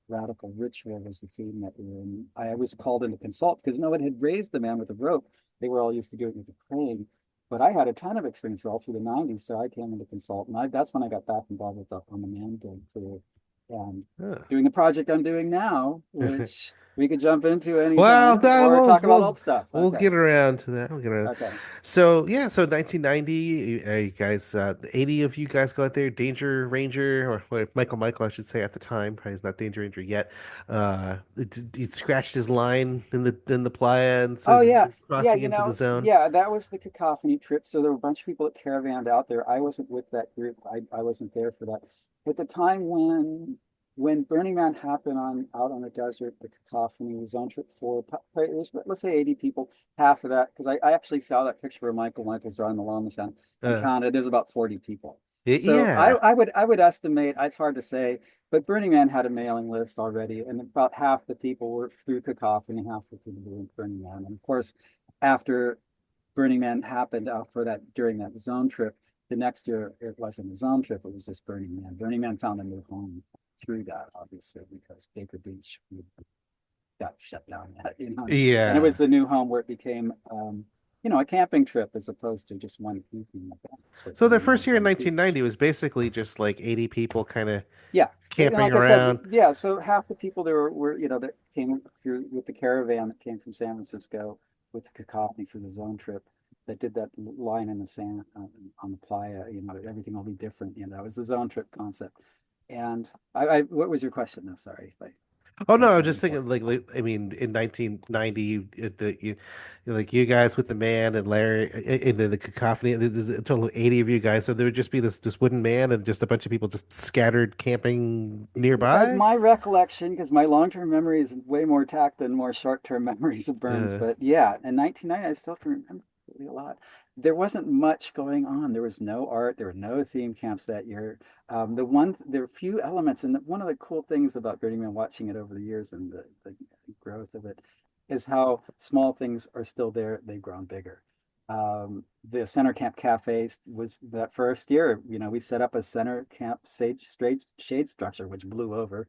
[SPEAKER 3] radical ritual was the theme that we were in. I was called in to consult because no one had raised the man with a rope. They were all used to doing it with a crane. But I had a ton of experience all through the 90s, so I came in to consult. And that's when I got back involved with on the man build crew and
[SPEAKER 2] Huh.
[SPEAKER 3] doing the project I'm doing now, which we could jump into
[SPEAKER 2] Well,
[SPEAKER 3] anytime
[SPEAKER 2] that,
[SPEAKER 3] or
[SPEAKER 2] we'll
[SPEAKER 3] talk about
[SPEAKER 2] we'll
[SPEAKER 3] old stuff.
[SPEAKER 2] we'll
[SPEAKER 3] Okay.
[SPEAKER 2] get around to that. We'll get around.
[SPEAKER 3] Okay.
[SPEAKER 2] So yeah, so 1990, you guys, 80 of you guys go out there, Danger Ranger, or well, Michael, I should say at the time, probably he's not Danger Ranger yet. He scratched his line in the playa and
[SPEAKER 3] Oh
[SPEAKER 2] says
[SPEAKER 3] yeah. Yeah,
[SPEAKER 2] crossing into the zone.
[SPEAKER 3] yeah, that was the cacophony trip. So there were a bunch of people that caravanned out there. I wasn't with that group. I wasn't there for that. At the time when Burning Man happened out on the desert, the cacophony was on trip four. It was, let's say 80 people, half of that, because I actually saw that picture of Michael's drawing the llama stand and
[SPEAKER 2] Uh,
[SPEAKER 3] counted. There's about 40 people. So
[SPEAKER 2] yeah,
[SPEAKER 3] I would estimate, it's hard to say, but Burning Man had a mailing list already, and about half the people were through cacophony, half were through the Burning Man. And of course, after Burning Man happened for that during that zone trip, the next year it wasn't a zone trip, it was just Burning Man. Burning Man found a new home through that, obviously, because Baker Beach got shut down, and it
[SPEAKER 2] yeah,
[SPEAKER 3] was the new home where it became a camping trip as opposed to just one evening like that. Sort of
[SPEAKER 2] So
[SPEAKER 3] thing,
[SPEAKER 2] the first year in
[SPEAKER 3] on a beach.
[SPEAKER 2] 1990 was basically just like 80 people kind of
[SPEAKER 3] Yeah. And
[SPEAKER 2] camping
[SPEAKER 3] like I said,
[SPEAKER 2] around.
[SPEAKER 3] yeah, so half the people there were, that came through with the caravan that came from San Francisco with the cacophony for the zone trip that did that line in the sand on the playa, everything will be different. That was the zone trip concept. And what was your question though? Sorry if I
[SPEAKER 2] Oh no,
[SPEAKER 3] jumped
[SPEAKER 2] I was
[SPEAKER 3] right
[SPEAKER 2] just
[SPEAKER 3] into it.
[SPEAKER 2] thinking I mean, in 1990, like you guys with the man and Larry in the cacophony, there's a total of 80 of you guys. So there would just be this wooden man and just a bunch of people just scattered camping
[SPEAKER 3] As
[SPEAKER 2] nearby.
[SPEAKER 3] my recollection, because my long-term memory is way more tact than more short-term memories of burns,
[SPEAKER 2] Uh,
[SPEAKER 3] but yeah, in 1990, I still can remember really a lot. There wasn't much going on. There was no art. There were no theme camps that year. There were few elements, and one of the cool things about Burning Man, watching it over the years and the growth of it, is how small things are still there. They've grown bigger. The Center Camp Cafe was that first year, we set up a Center Camp straight shade structure, which blew over.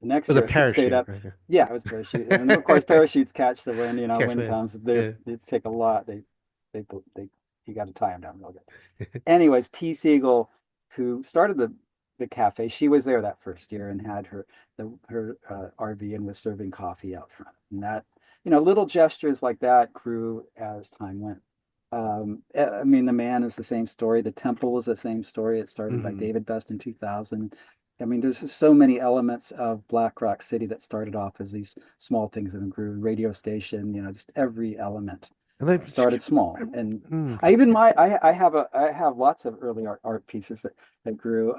[SPEAKER 3] The
[SPEAKER 2] it
[SPEAKER 3] next
[SPEAKER 2] was a
[SPEAKER 3] year it stayed
[SPEAKER 2] parachute,
[SPEAKER 3] up.
[SPEAKER 2] right?
[SPEAKER 3] Yeah, it was parachute. And of course, parachutes catch the wind,
[SPEAKER 2] Catch
[SPEAKER 3] wind
[SPEAKER 2] me.
[SPEAKER 3] comes. They
[SPEAKER 2] Yeah.
[SPEAKER 3] take a lot. They you got to tie them down real good. Anyways, P. Siegel, who started the cafe, she was there that first year and had her RV and was serving coffee out front. And that, little gestures like that grew as time went. I mean, the man is the same story. The temple is the same story. It started by
[SPEAKER 2] Hmm.
[SPEAKER 3] David Best in 2000. I mean, there's just so many elements of Black Rock City that started off as these small things and grew. Radio station, just every element
[SPEAKER 2] And then,
[SPEAKER 3] started small. And
[SPEAKER 2] mm,
[SPEAKER 3] I have lots of early art pieces that grew.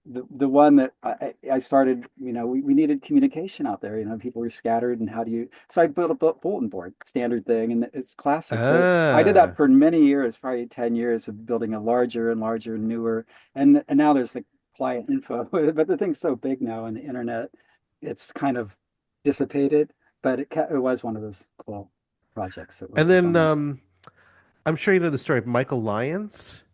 [SPEAKER 3] The the one that I started, we needed communication out there. People were scattered, and how do you? So I built a bulletin board, standard thing, and it's classic. So I did that
[SPEAKER 2] ah.
[SPEAKER 3] for many years, probably 10 years of building a larger and larger, newer, and now there's the client info, but the thing's so big now, and the internet, it's kind of dissipated. But it was one of those cool projects. It
[SPEAKER 2] And
[SPEAKER 3] was
[SPEAKER 2] then
[SPEAKER 3] fun.
[SPEAKER 2] I'm sure you know the story of Michael Lyons.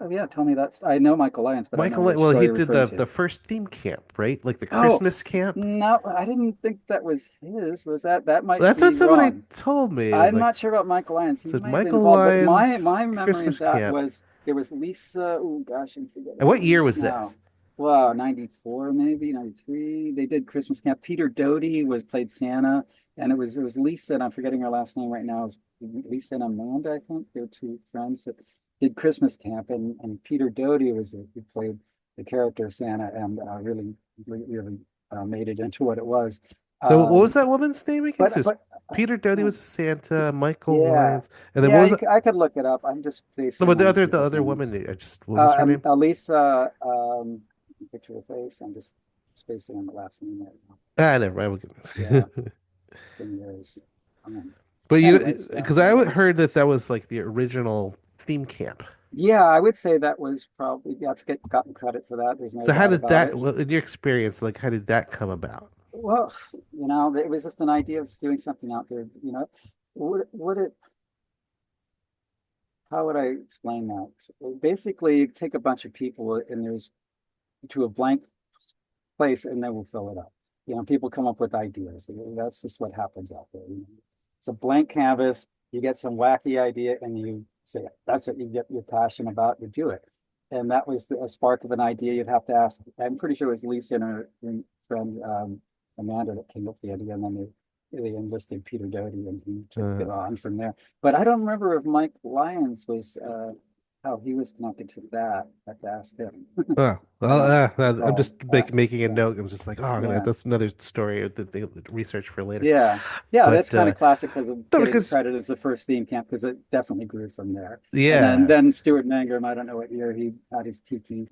[SPEAKER 3] Yeah, tell me that. I know Michael Lyons, but I don't know which
[SPEAKER 2] Well,
[SPEAKER 3] story
[SPEAKER 2] he
[SPEAKER 3] you're
[SPEAKER 2] did
[SPEAKER 3] referring
[SPEAKER 2] the
[SPEAKER 3] to.
[SPEAKER 2] first theme camp, right? Like the
[SPEAKER 3] Oh,
[SPEAKER 2] Christmas camp.
[SPEAKER 3] no, I didn't think that was his. That might
[SPEAKER 2] That's what
[SPEAKER 3] be
[SPEAKER 2] somebody
[SPEAKER 3] wrong.
[SPEAKER 2] told me. It was
[SPEAKER 3] I'm
[SPEAKER 2] like,
[SPEAKER 3] not sure about Michael Lyons. He
[SPEAKER 2] said
[SPEAKER 3] might have been
[SPEAKER 2] Michael
[SPEAKER 3] involved, but my
[SPEAKER 2] Lyons
[SPEAKER 3] my memory of
[SPEAKER 2] Christmas
[SPEAKER 3] that
[SPEAKER 2] camp.
[SPEAKER 3] was there was Lisa. Oh gosh, I'm
[SPEAKER 2] And
[SPEAKER 3] forgetting
[SPEAKER 2] what
[SPEAKER 3] her
[SPEAKER 2] year
[SPEAKER 3] name
[SPEAKER 2] was
[SPEAKER 3] now.
[SPEAKER 2] this?
[SPEAKER 3] Wow, 94 maybe, 93. They did Christmas camp. Peter Doty played Santa, and it was Lisa, and I'm forgetting her last name right now. It was Lisa and Amanda, I think. They're two friends that did Christmas camp, and Peter Doty who played the character Santa, and really made it into what it was.
[SPEAKER 2] So what was
[SPEAKER 3] Um,
[SPEAKER 2] that woman's name again? So
[SPEAKER 3] but
[SPEAKER 2] it was
[SPEAKER 3] but
[SPEAKER 2] Peter Doty
[SPEAKER 3] uh,
[SPEAKER 2] was a Santa, Michael
[SPEAKER 3] yeah,
[SPEAKER 2] Lyons, and then what
[SPEAKER 3] yeah,
[SPEAKER 2] was it?
[SPEAKER 3] I could look it up. I'm just
[SPEAKER 2] No,
[SPEAKER 3] basing
[SPEAKER 2] but
[SPEAKER 3] on
[SPEAKER 2] the
[SPEAKER 3] people's
[SPEAKER 2] other
[SPEAKER 3] names.
[SPEAKER 2] woman, I just what was her name?
[SPEAKER 3] Elisa, picture her face. I'm just spacing on the last name right now.
[SPEAKER 2] Ah, never mind.
[SPEAKER 3] Yeah, it's been years. Um,
[SPEAKER 2] But
[SPEAKER 3] anyways, yeah,
[SPEAKER 2] because
[SPEAKER 3] it
[SPEAKER 2] I
[SPEAKER 3] was.
[SPEAKER 2] heard that that was like the original theme camp.
[SPEAKER 3] Yeah, I would say that was probably that's gotten credit for that. There's no
[SPEAKER 2] So how
[SPEAKER 3] doubt
[SPEAKER 2] did
[SPEAKER 3] about
[SPEAKER 2] that,
[SPEAKER 3] it.
[SPEAKER 2] well, in your experience, like how did that come about?
[SPEAKER 3] Well, it was just an idea of doing something out there. Would it? How would I explain that? Basically, you take a bunch of people and there's to a blank place and then we'll fill it up. People come up with ideas. That's just what happens out there. It's a blank canvas. You get some wacky idea and you say, that's what you get your passion about, you do it. And that was a spark of an idea. You'd have to ask, I'm pretty sure it was Lisa and her friend Amanda that came up with the idea. And then they enlisted Peter Doty and he took
[SPEAKER 2] Uh,
[SPEAKER 3] it on from there. But I don't remember if Mike Lyons was how he was connected to that. I have to ask him.
[SPEAKER 2] Oh,
[SPEAKER 3] I
[SPEAKER 2] well,
[SPEAKER 3] don't
[SPEAKER 2] I'm
[SPEAKER 3] recall.
[SPEAKER 2] just making a
[SPEAKER 3] Yeah,
[SPEAKER 2] note. I'm just like, oh,
[SPEAKER 3] yeah,
[SPEAKER 2] that's another story that they research for later.
[SPEAKER 3] yeah, yeah. That's
[SPEAKER 2] But
[SPEAKER 3] kind of classic because of
[SPEAKER 2] no,
[SPEAKER 3] getting
[SPEAKER 2] because
[SPEAKER 3] credit as the first theme camp because it definitely grew from there. And then
[SPEAKER 2] yeah,
[SPEAKER 3] then Stuart Mangrum, I don't know what year he had his tiki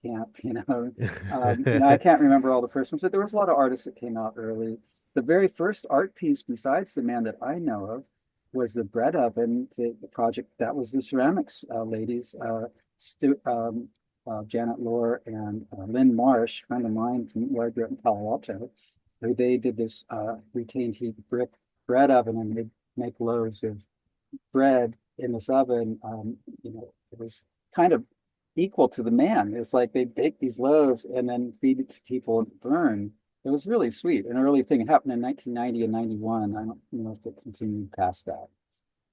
[SPEAKER 3] camp. I can't remember all the first ones, but there was a lot of artists that came out early. The very first art piece besides the man that I know of was the bread oven, the project that was the ceramics ladies, Stu, Janet Lohr and Lynn Marsh, friend of mine from where I grew up in Palo Alto, who they did this retained heat brick bread oven and they'd make loaves of bread in this oven. It was kind of equal to the man. It's like they bake these loaves and then feed it to people and burn. It was really sweet. An early thing. It happened in 1990 and 91. I don't know if it continued past that.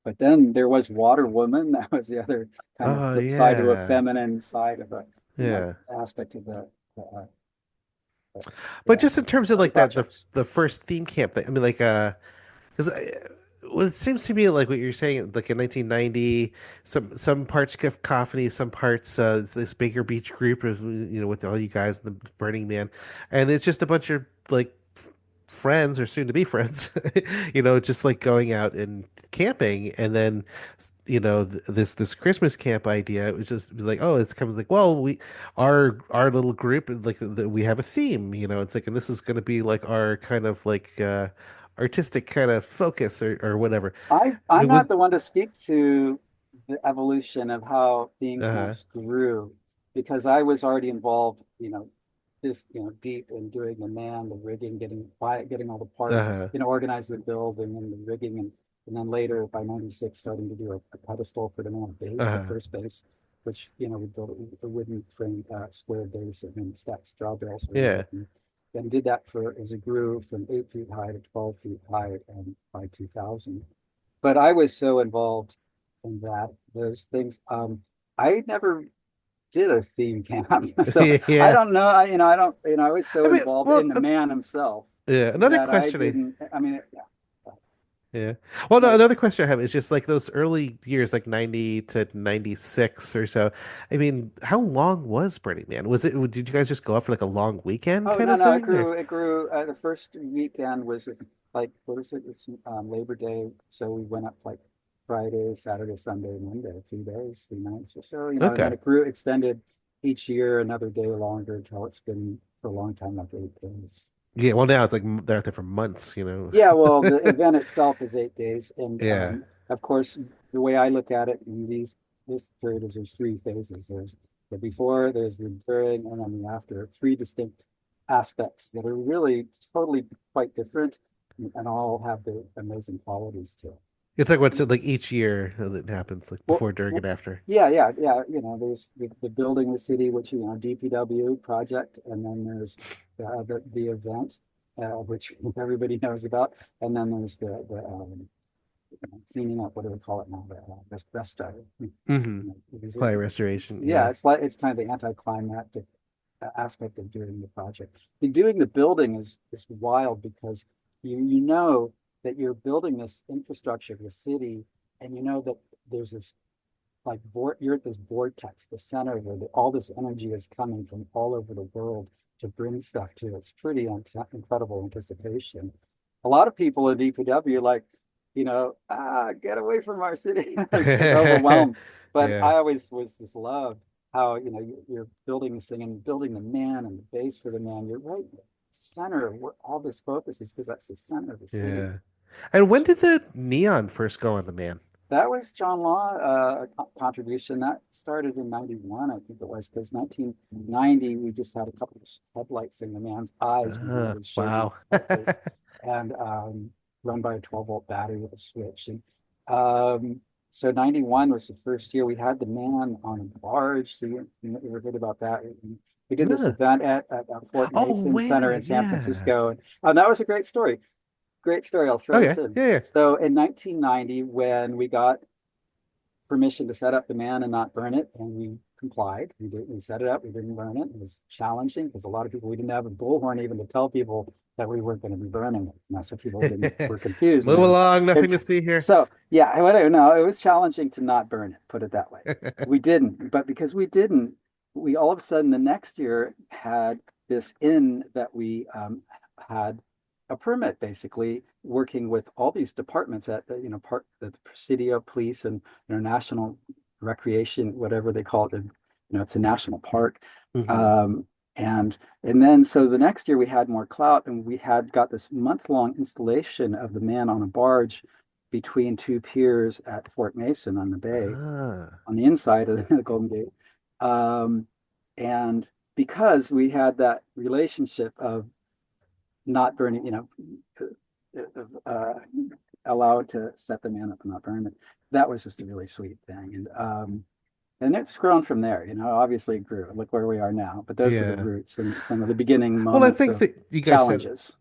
[SPEAKER 3] But then there was Water Woman. That was the other kind of
[SPEAKER 2] Oh
[SPEAKER 3] flip side to a
[SPEAKER 2] yeah.
[SPEAKER 3] feminine side of a,
[SPEAKER 2] Yeah.
[SPEAKER 3] aspect of the uh,
[SPEAKER 2] But
[SPEAKER 3] yeah,
[SPEAKER 2] just in terms of like that
[SPEAKER 3] projects.
[SPEAKER 2] the first theme camp thing, I mean like because well, it seems to me like what you're saying, like in 1990, some parts cacophony, some parts this Baker Beach group of with all you guys in the Burning Man, and it's just a bunch of like friends or soon to be friends, just like going out and camping, and then this Christmas camp idea. It was just like, oh, it's kind of like, well, our little group like we have a theme, it's like, and this is going to be like our kind of like artistic kind of focus or whatever.
[SPEAKER 3] I'm
[SPEAKER 2] It was
[SPEAKER 3] not the one to speak to the evolution of how theme
[SPEAKER 2] uh
[SPEAKER 3] camps grew because I was already involved, deep in doing the man, the rigging, getting quiet, getting all the parts,
[SPEAKER 2] uh
[SPEAKER 3] organize the building and the rigging, and then later by '96 starting to do a pedestal for the man base, the
[SPEAKER 2] uh
[SPEAKER 3] first base, which we built a wooden frame square base and then stacked straw bales around
[SPEAKER 2] yeah.
[SPEAKER 3] it. And did that for as it grew from 8 feet high to 12 feet high by 2000. But I was so involved in those things. I never did a theme camp, so I
[SPEAKER 2] Yeah.
[SPEAKER 3] don't know. I don't. I was
[SPEAKER 2] I
[SPEAKER 3] so
[SPEAKER 2] mean,
[SPEAKER 3] involved
[SPEAKER 2] well,
[SPEAKER 3] in the man himself
[SPEAKER 2] yeah, another
[SPEAKER 3] that I
[SPEAKER 2] question
[SPEAKER 3] didn't. I mean, yeah.
[SPEAKER 2] Yeah. Well, no,
[SPEAKER 3] No,
[SPEAKER 2] another question I have is just like those early years, like 90 to 96 or so. I mean, how long was Burning Man? Did you guys just go up for like a long weekend
[SPEAKER 3] oh
[SPEAKER 2] kind
[SPEAKER 3] no,
[SPEAKER 2] of
[SPEAKER 3] no. It
[SPEAKER 2] thing? Or
[SPEAKER 3] grew. It grew. The first weekend was like what is it? It's Labor Day, so we went up like Friday, Saturday, Sunday, Monday, 3 days, 3 nights or so. And then
[SPEAKER 2] okay.
[SPEAKER 3] it grew, extended each year another day longer until it's been for a long time, like 8 days.
[SPEAKER 2] Yeah. Well, now it's like they're out there for months.
[SPEAKER 3] Yeah, well, the event itself is 8 days, and
[SPEAKER 2] Yeah.
[SPEAKER 3] of course, the way I look at it in this period is there's three phases. There's the before, there's the during, and then the after. Three distinct aspects that are really totally quite different, and all have their amazing qualities to
[SPEAKER 2] It's like what's
[SPEAKER 3] it.
[SPEAKER 2] it like each year that happens, like
[SPEAKER 3] Well,
[SPEAKER 2] before, during, and after.
[SPEAKER 3] yeah, yeah, yeah. There's the building the city, which DPW project, and then there's the event, which everybody knows about, and then there's cleaning up. What do they call it now? The rest
[SPEAKER 2] Hmm.
[SPEAKER 3] is it,
[SPEAKER 2] Clay restoration.
[SPEAKER 3] yeah,
[SPEAKER 2] Yeah.
[SPEAKER 3] it's kind of the anticlimactic aspect of doing the project. Doing the building is wild because you know that you're building this infrastructure, the city, and you know that there's this like you're at this vortex, the center where all this energy is coming from all over the world to bring stuff to. It's pretty incredible anticipation. A lot of people in DPW are like, get away from our city. It's overwhelmed. But
[SPEAKER 2] Yeah.
[SPEAKER 3] I always was this love how you're building this thing and building the man and the base for the man. You're right in the center of where all this focus is because that's the center of the city.
[SPEAKER 2] Yeah. And when did the neon first go on the man?
[SPEAKER 3] That was John Law contribution. That started in '91, I think it was, because 1990 we just had a couple of headlights in the man's eyes when he was shaving
[SPEAKER 2] Wow.
[SPEAKER 3] his face, and run by a 12-volt battery with a switch. And um, so '91 was the first year we had the man on a barge. So you ever heard about that? We did this
[SPEAKER 2] Huh.
[SPEAKER 3] event at Fort
[SPEAKER 2] Oh,
[SPEAKER 3] Mason Center
[SPEAKER 2] wait,
[SPEAKER 3] in San
[SPEAKER 2] yeah.
[SPEAKER 3] Francisco, and that was a great story. Great story. I'll throw this
[SPEAKER 2] Okay.
[SPEAKER 3] in.
[SPEAKER 2] Yeah, yeah.
[SPEAKER 3] So in 1990, when we got permission to set up the man and not burn it, and we complied. We set it up. We didn't burn it. It was challenging because a lot of people we didn't have a bullhorn even to tell people that we weren't going to be burning it. And that's so people didn't were confused.
[SPEAKER 2] Move
[SPEAKER 3] And
[SPEAKER 2] along, nothing
[SPEAKER 3] it's
[SPEAKER 2] to see here.
[SPEAKER 3] so yeah. Whatever. No, it was challenging to not burn it. Put it that way. We didn't, but because we didn't, we all of a sudden the next year had this inn that we had a permit basically working with all these departments at part the Presidio Police and National Recreation, whatever they call it. It's a national park.
[SPEAKER 2] Hmm.
[SPEAKER 3] Um, and then so the next year we had more clout and we had got this month-long installation of the man on a barge between two piers at Fort Mason on the bay
[SPEAKER 2] Ah.
[SPEAKER 3] on the inside of the Golden Gate. Um, and because we had that relationship of not burning, uh, allowed to set the man up and not burn it. That was just a really sweet thing. And it's grown from there, obviously it grew. Look where we are now. But those are the
[SPEAKER 2] Yeah.
[SPEAKER 3] roots and some of the beginning
[SPEAKER 2] Well, I
[SPEAKER 3] moments
[SPEAKER 2] think
[SPEAKER 3] of
[SPEAKER 2] that you guys said
[SPEAKER 3] challenges.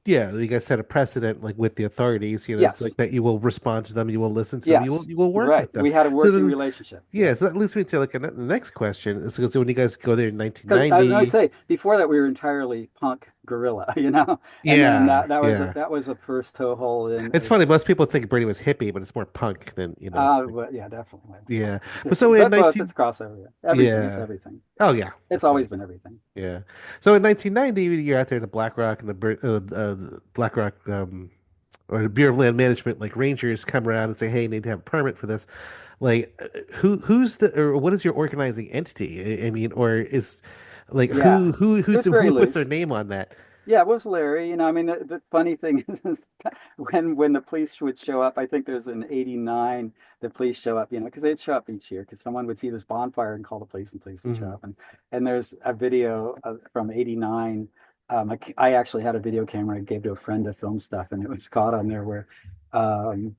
[SPEAKER 2] Yeah, you guys set a precedent like with the authorities, it's like
[SPEAKER 3] Yes,
[SPEAKER 2] that you will respond to them, you will listen to them, you will
[SPEAKER 3] yes,
[SPEAKER 2] you will work
[SPEAKER 3] right.
[SPEAKER 2] with them.
[SPEAKER 3] We had a
[SPEAKER 2] So
[SPEAKER 3] working
[SPEAKER 2] then,
[SPEAKER 3] relationship.
[SPEAKER 2] yeah,
[SPEAKER 3] Yeah.
[SPEAKER 2] so that leads me to like the next question. Is because when you guys go there in
[SPEAKER 3] Because I
[SPEAKER 2] 1990,
[SPEAKER 3] say before that we were entirely punk guerrilla, and then
[SPEAKER 2] yeah, yeah.
[SPEAKER 3] that was a first toehold in.
[SPEAKER 2] It's funny, most people think Bernie was hippie, but it's more punk than,
[SPEAKER 3] Well, yeah, definitely.
[SPEAKER 2] yeah. But so
[SPEAKER 3] Hippie,
[SPEAKER 2] in
[SPEAKER 3] but both.
[SPEAKER 2] 19,
[SPEAKER 3] It's crossover. Yeah. Everything. It's
[SPEAKER 2] yeah.
[SPEAKER 3] everything.
[SPEAKER 2] Oh yeah,
[SPEAKER 3] It's
[SPEAKER 2] of
[SPEAKER 3] always
[SPEAKER 2] course.
[SPEAKER 3] been everything.
[SPEAKER 2] Yeah. So in 1990, you're out there in the Black Rock and the Black Rock or the Bureau of Land Management, like rangers come around and say, "Hey, you need to have a permit for this." Like, who's the or what is your organizing entity? I mean, or is like
[SPEAKER 3] Yeah, it was very
[SPEAKER 2] who puts their
[SPEAKER 3] loose.
[SPEAKER 2] name on that?
[SPEAKER 3] Yeah, it was Larry. I mean, the funny thing is when the police would show up, I think there's an 89, the police show up, because they'd show up each year because someone would see this bonfire and call the police and police would show
[SPEAKER 2] Hmm.
[SPEAKER 3] up. And there's a video from 89. I actually had a video camera I gave to a friend to film stuff, and it was caught on there where um,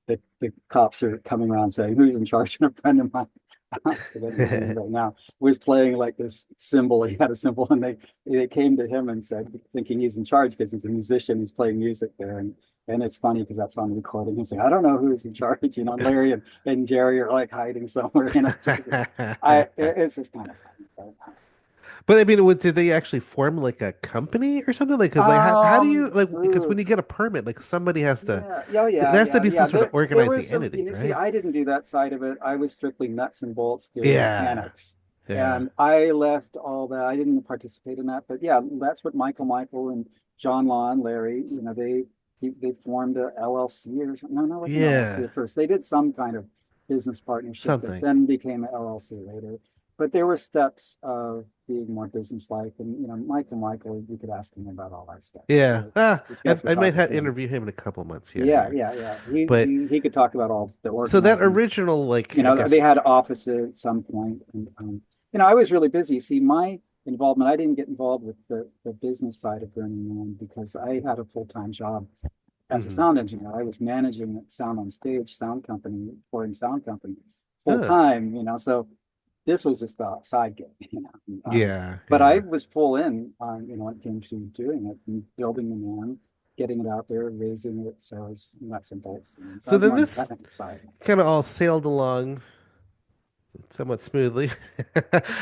[SPEAKER 3] the cops are coming around saying, "Who's in charge?" And a friend of mine, I forget his name right now, was playing like this cymbal. He had a cymbal, and they came to him and said, thinking he's in charge because he's a musician, he's playing music there, and it's funny because that's on recording. Him saying, "I don't know who's in charge," and Larry and Jerry are like hiding somewhere. It's just kind of funny.
[SPEAKER 2] But I mean, did they actually form like a company or something? Like, because like, how do you like? Because when
[SPEAKER 3] Ooh,
[SPEAKER 2] you get a permit, like somebody has to,
[SPEAKER 3] yeah, oh
[SPEAKER 2] there
[SPEAKER 3] yeah,
[SPEAKER 2] has to
[SPEAKER 3] yeah,
[SPEAKER 2] be some
[SPEAKER 3] yeah.
[SPEAKER 2] sort of
[SPEAKER 3] There were
[SPEAKER 2] organizing
[SPEAKER 3] some,
[SPEAKER 2] entity,
[SPEAKER 3] see,
[SPEAKER 2] right?
[SPEAKER 3] I didn't do that side of it. I was strictly nuts and bolts doing
[SPEAKER 2] Yeah,
[SPEAKER 3] mechanics.
[SPEAKER 2] yeah,
[SPEAKER 3] And I left all that. I didn't participate in that. But yeah, that's what Michael and John Law and Larry, they formed a LLC or something. No, no, it wasn't LLC
[SPEAKER 2] yeah,
[SPEAKER 3] at first. They did some kind of business partnership that
[SPEAKER 2] something.
[SPEAKER 3] then became an LLC later. But there were steps of being more business-like. And, Michael, you could ask him about all that stuff.
[SPEAKER 2] Yeah.
[SPEAKER 3] I guess we
[SPEAKER 2] I might
[SPEAKER 3] talk with
[SPEAKER 2] have
[SPEAKER 3] him.
[SPEAKER 2] interview him in a couple months. Yeah,
[SPEAKER 3] Yeah,
[SPEAKER 2] yeah.
[SPEAKER 3] yeah, yeah. He
[SPEAKER 2] But
[SPEAKER 3] he he could talk about all the
[SPEAKER 2] so that
[SPEAKER 3] organizing.
[SPEAKER 2] original, like, I
[SPEAKER 3] They
[SPEAKER 2] guess,
[SPEAKER 3] had offices at some point, and I was really busy. See, my involvement, I didn't get involved with the business side of Burning Man because I had a full-time job as a
[SPEAKER 2] hmm.
[SPEAKER 3] sound engineer. I was managing a sound on stage sound company, touring sound company, full
[SPEAKER 2] Huh.
[SPEAKER 3] time. So this was just a side gig.
[SPEAKER 2] Yeah,
[SPEAKER 3] But I
[SPEAKER 2] yeah.
[SPEAKER 3] was full in on, when it came to doing it and building the man, getting it out there, raising it. So it's nuts and bolts. So I
[SPEAKER 2] So
[SPEAKER 3] was
[SPEAKER 2] then
[SPEAKER 3] more on the
[SPEAKER 2] this
[SPEAKER 3] technical side.
[SPEAKER 2] kind of all sailed along somewhat smoothly,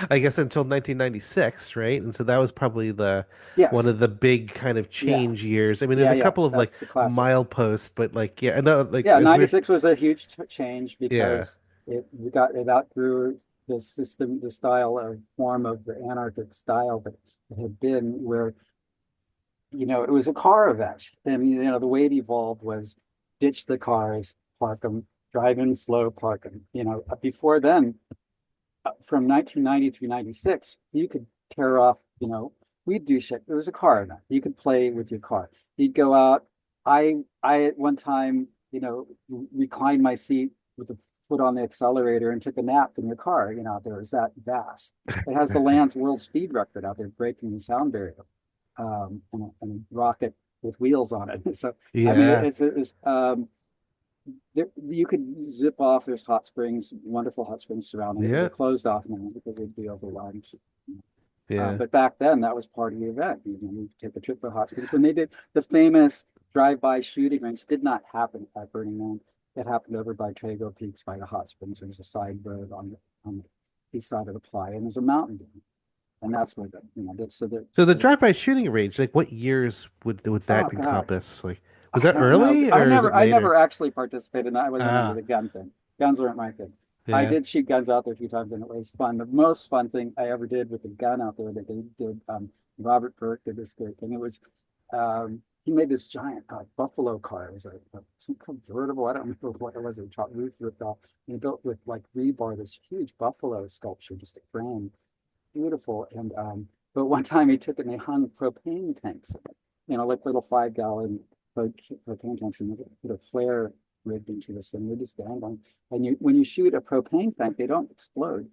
[SPEAKER 2] I guess, until 1996, right? And so that was probably the one
[SPEAKER 3] Yes.
[SPEAKER 2] of the big kind of
[SPEAKER 3] Yeah.
[SPEAKER 2] change years. I mean, there's
[SPEAKER 3] Yeah.
[SPEAKER 2] a
[SPEAKER 3] Yeah.
[SPEAKER 2] couple of like
[SPEAKER 3] That's the classic.
[SPEAKER 2] mileposts, but like, yeah, no, like
[SPEAKER 3] Yeah.
[SPEAKER 2] as we're,
[SPEAKER 3] 96 was a huge change
[SPEAKER 2] yeah,
[SPEAKER 3] because it outgrew the system, the style of form of the anarchic style that it had been where, it was a car event. And, the way it evolved was ditch the cars, park them, drive in slow, park them. Before then, from 1990 through 96, you could tear off, we'd do shit. It was a car event. You could play with your car. You'd go out. I at one time, reclined my seat with the foot on the accelerator and took a nap in your car, out there. It was that vast. It has the land's world speed record out there breaking the sound barrier, and a rocket with wheels on it. So, I mean,
[SPEAKER 2] yeah,
[SPEAKER 3] you could zip off. There's hot springs, wonderful hot springs surrounding it.
[SPEAKER 2] yeah,
[SPEAKER 3] They're closed off now because they'd be overwhelmed.
[SPEAKER 2] yeah.
[SPEAKER 3] But back then, that was part of the event. You take a trip to hot springs. When they did the famous drive-by shooting range, did not happen at Burning Man. It happened over by Trago Peaks by the hot springs. There's a side road on the east side of the playa, and there's a mountain there. And that's where
[SPEAKER 2] So the drive-by shooting range, like what years would
[SPEAKER 3] oh
[SPEAKER 2] that
[SPEAKER 3] God,
[SPEAKER 2] encompass? Like, was
[SPEAKER 3] I
[SPEAKER 2] that
[SPEAKER 3] don't know.
[SPEAKER 2] early or is it
[SPEAKER 3] I
[SPEAKER 2] later?
[SPEAKER 3] never actually participated in that. I wasn't into
[SPEAKER 2] Ah,
[SPEAKER 3] the gun thing. Guns weren't my thing. I
[SPEAKER 2] yeah.
[SPEAKER 3] did shoot guns out there a few times and it was fun. The most fun thing I ever did with the gun out there that they did, Robert Burke did this great thing. It was, he made this giant buffalo car. It was some convertible. I don't remember what it was. It was roof ripped off. And he built with like rebar this huge buffalo sculpture, just a frame, beautiful. And but one time he took it and they hung propane tanks, like little 5 gallon propane tanks, and they put a flare rigged into this thing. They just dangling. And when you shoot a propane tank, they don't explode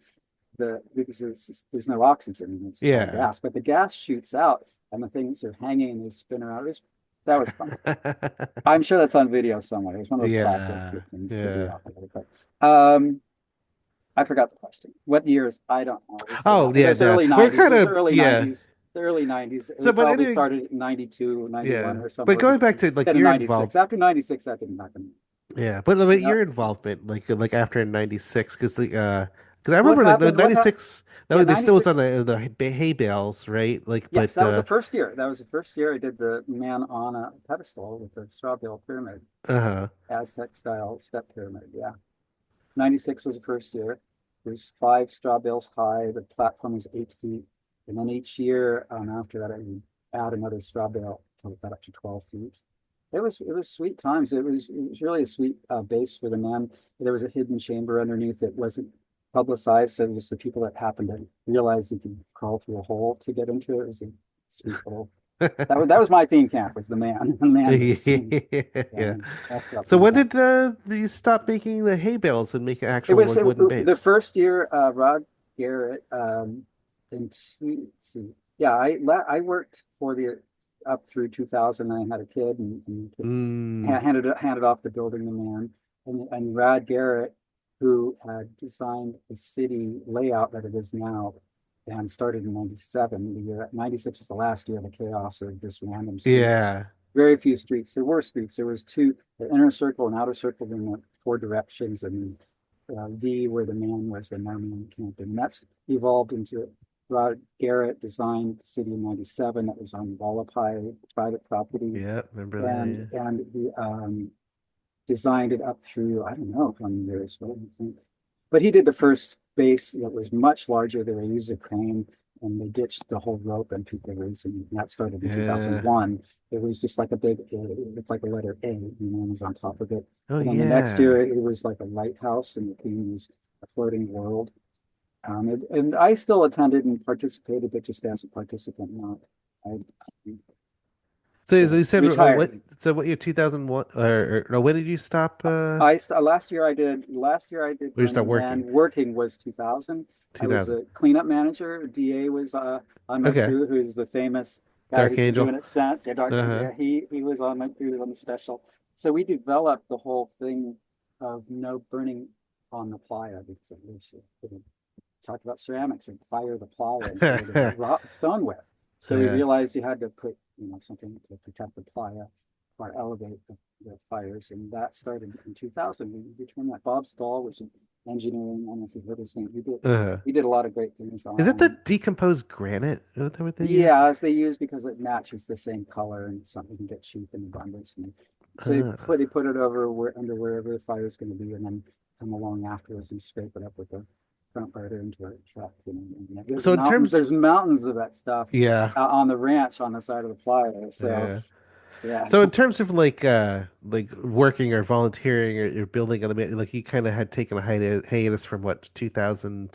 [SPEAKER 3] because there's no oxygen. It's all
[SPEAKER 2] Yeah.
[SPEAKER 3] gas, but the gas shoots out, and the things are hanging and they spin around. That was fun. I'm sure that's on video somewhere. It's one of those classic
[SPEAKER 2] Yeah.
[SPEAKER 3] things to do
[SPEAKER 2] Yeah.
[SPEAKER 3] out there. But I forgot the question. What years? I don't know.
[SPEAKER 2] Oh,
[SPEAKER 3] It
[SPEAKER 2] yeah,
[SPEAKER 3] was
[SPEAKER 2] no.
[SPEAKER 3] early
[SPEAKER 2] We're
[SPEAKER 3] 90s. It
[SPEAKER 2] kind
[SPEAKER 3] was
[SPEAKER 2] of
[SPEAKER 3] early
[SPEAKER 2] yeah.
[SPEAKER 3] 90s. the early 90s.
[SPEAKER 2] So,
[SPEAKER 3] It
[SPEAKER 2] but
[SPEAKER 3] probably
[SPEAKER 2] anyway,
[SPEAKER 3] started in 92, 91
[SPEAKER 2] yeah.
[SPEAKER 3] or
[SPEAKER 2] But
[SPEAKER 3] somewhere
[SPEAKER 2] going back
[SPEAKER 3] between
[SPEAKER 2] to like
[SPEAKER 3] then and
[SPEAKER 2] your
[SPEAKER 3] 96.
[SPEAKER 2] involved,
[SPEAKER 3] After 96, that didn't happen.
[SPEAKER 2] yeah. But
[SPEAKER 3] You know,
[SPEAKER 2] your involvement, like after '96, because I
[SPEAKER 3] what
[SPEAKER 2] remember like the
[SPEAKER 3] happened? What happened?
[SPEAKER 2] '96,
[SPEAKER 3] Yeah,
[SPEAKER 2] they still was on
[SPEAKER 3] 96.
[SPEAKER 2] the hay bales, right? Like,
[SPEAKER 3] Yes,
[SPEAKER 2] but
[SPEAKER 3] that was the first year. That was the first year I did the man on a pedestal with the straw bale pyramid,
[SPEAKER 2] uh-huh.
[SPEAKER 3] Aztec style step pyramid. Yeah. 96 was the first year. There's 5 straw bales high. The platform was 8 feet. And then each year after that, I would add another straw bale until it got up to 12 feet. It was sweet times. It was really a sweet base for the men. There was a hidden chamber underneath that wasn't publicized, so it was the people that happened to realize you could crawl through a hole to get into it. It was a sweet little. That was my theme camp. Was the man, the man base. And, yeah,
[SPEAKER 2] Yeah.
[SPEAKER 3] that's got
[SPEAKER 2] So
[SPEAKER 3] theme
[SPEAKER 2] when
[SPEAKER 3] camp.
[SPEAKER 2] did you stop making the hay bales and make an
[SPEAKER 3] It
[SPEAKER 2] actual
[SPEAKER 3] was
[SPEAKER 2] like wooden
[SPEAKER 3] the
[SPEAKER 2] base?
[SPEAKER 3] first year, Rod Garrett, in let's see, yeah, I worked for the up through 2000. I had a kid and
[SPEAKER 2] Mm,
[SPEAKER 3] handed off the building to man, and Rod Garrett, who had designed the city layout that it is now, and started in 97. The year 96 was the last year of the chaos of just random streets.
[SPEAKER 2] yeah.
[SPEAKER 3] Very few streets. There were streets. There was two, the inner circle and outer circle in the 4 directions, and V where the man was the no man camp. And that's evolved into Rod Garrett designed the city in 97 that was on Wallapai private property.
[SPEAKER 2] Yeah, remember
[SPEAKER 3] And
[SPEAKER 2] that?
[SPEAKER 3] he designed it up through, I don't know how many years, what do you think? But he did the first base that was much larger. They used a crane and they ditched the whole rope and people racing. And that started in
[SPEAKER 2] Yeah.
[SPEAKER 3] 2001. It was just like a big A, it looked like a letter A, and man was on top of it.
[SPEAKER 2] Oh
[SPEAKER 3] And then the next year
[SPEAKER 2] yeah.
[SPEAKER 3] it was like a lighthouse and the theme was a floating world. And I still attended and participated, but just as a participant, not. I
[SPEAKER 2] So you said what?
[SPEAKER 3] retired.
[SPEAKER 2] So what year 2001 or no? When did you stop?
[SPEAKER 3] Last year I did
[SPEAKER 2] Or you start
[SPEAKER 3] Burning
[SPEAKER 2] working?
[SPEAKER 3] Man. Working was 2000. I was
[SPEAKER 2] 2000.
[SPEAKER 3] a cleanup manager. DA was on my
[SPEAKER 2] Okay.
[SPEAKER 3] crew, who's the famous guy
[SPEAKER 2] Dark
[SPEAKER 3] who's been
[SPEAKER 2] Angel.
[SPEAKER 3] doing it since. Yeah, Dark Angel.
[SPEAKER 2] Uh-huh.
[SPEAKER 3] Yeah, he was on my crew on the special. So we developed the whole thing of no burning on the playa because it was talk about ceramics and fire the playa and create a rot stoneware. So we
[SPEAKER 2] Yeah.
[SPEAKER 3] realized you had to put something to protect the playa or elevate the fires, and that started in 2000. We determined that Bob Stahl was in engineering. I don't know if you've heard his name.
[SPEAKER 2] Uh-huh.
[SPEAKER 3] He did a lot of great things
[SPEAKER 2] Is it the
[SPEAKER 3] on.
[SPEAKER 2] decomposed granite? Is that what they use?
[SPEAKER 3] Yeah, as they use because it matches the same color and it's something you can get cheap in abundance. And so
[SPEAKER 2] Uh,
[SPEAKER 3] they put it over under wherever the fire is going to be, and then come along afterwards and scrape it up with the front loader into a truck. And
[SPEAKER 2] so in terms,
[SPEAKER 3] there's mountains of that stuff
[SPEAKER 2] yeah,
[SPEAKER 3] on the ranch on the side of the playa. So
[SPEAKER 2] yeah.
[SPEAKER 3] yeah,
[SPEAKER 2] So in terms of like working or volunteering or building on the like you kind of had taken a hiatus from what 2000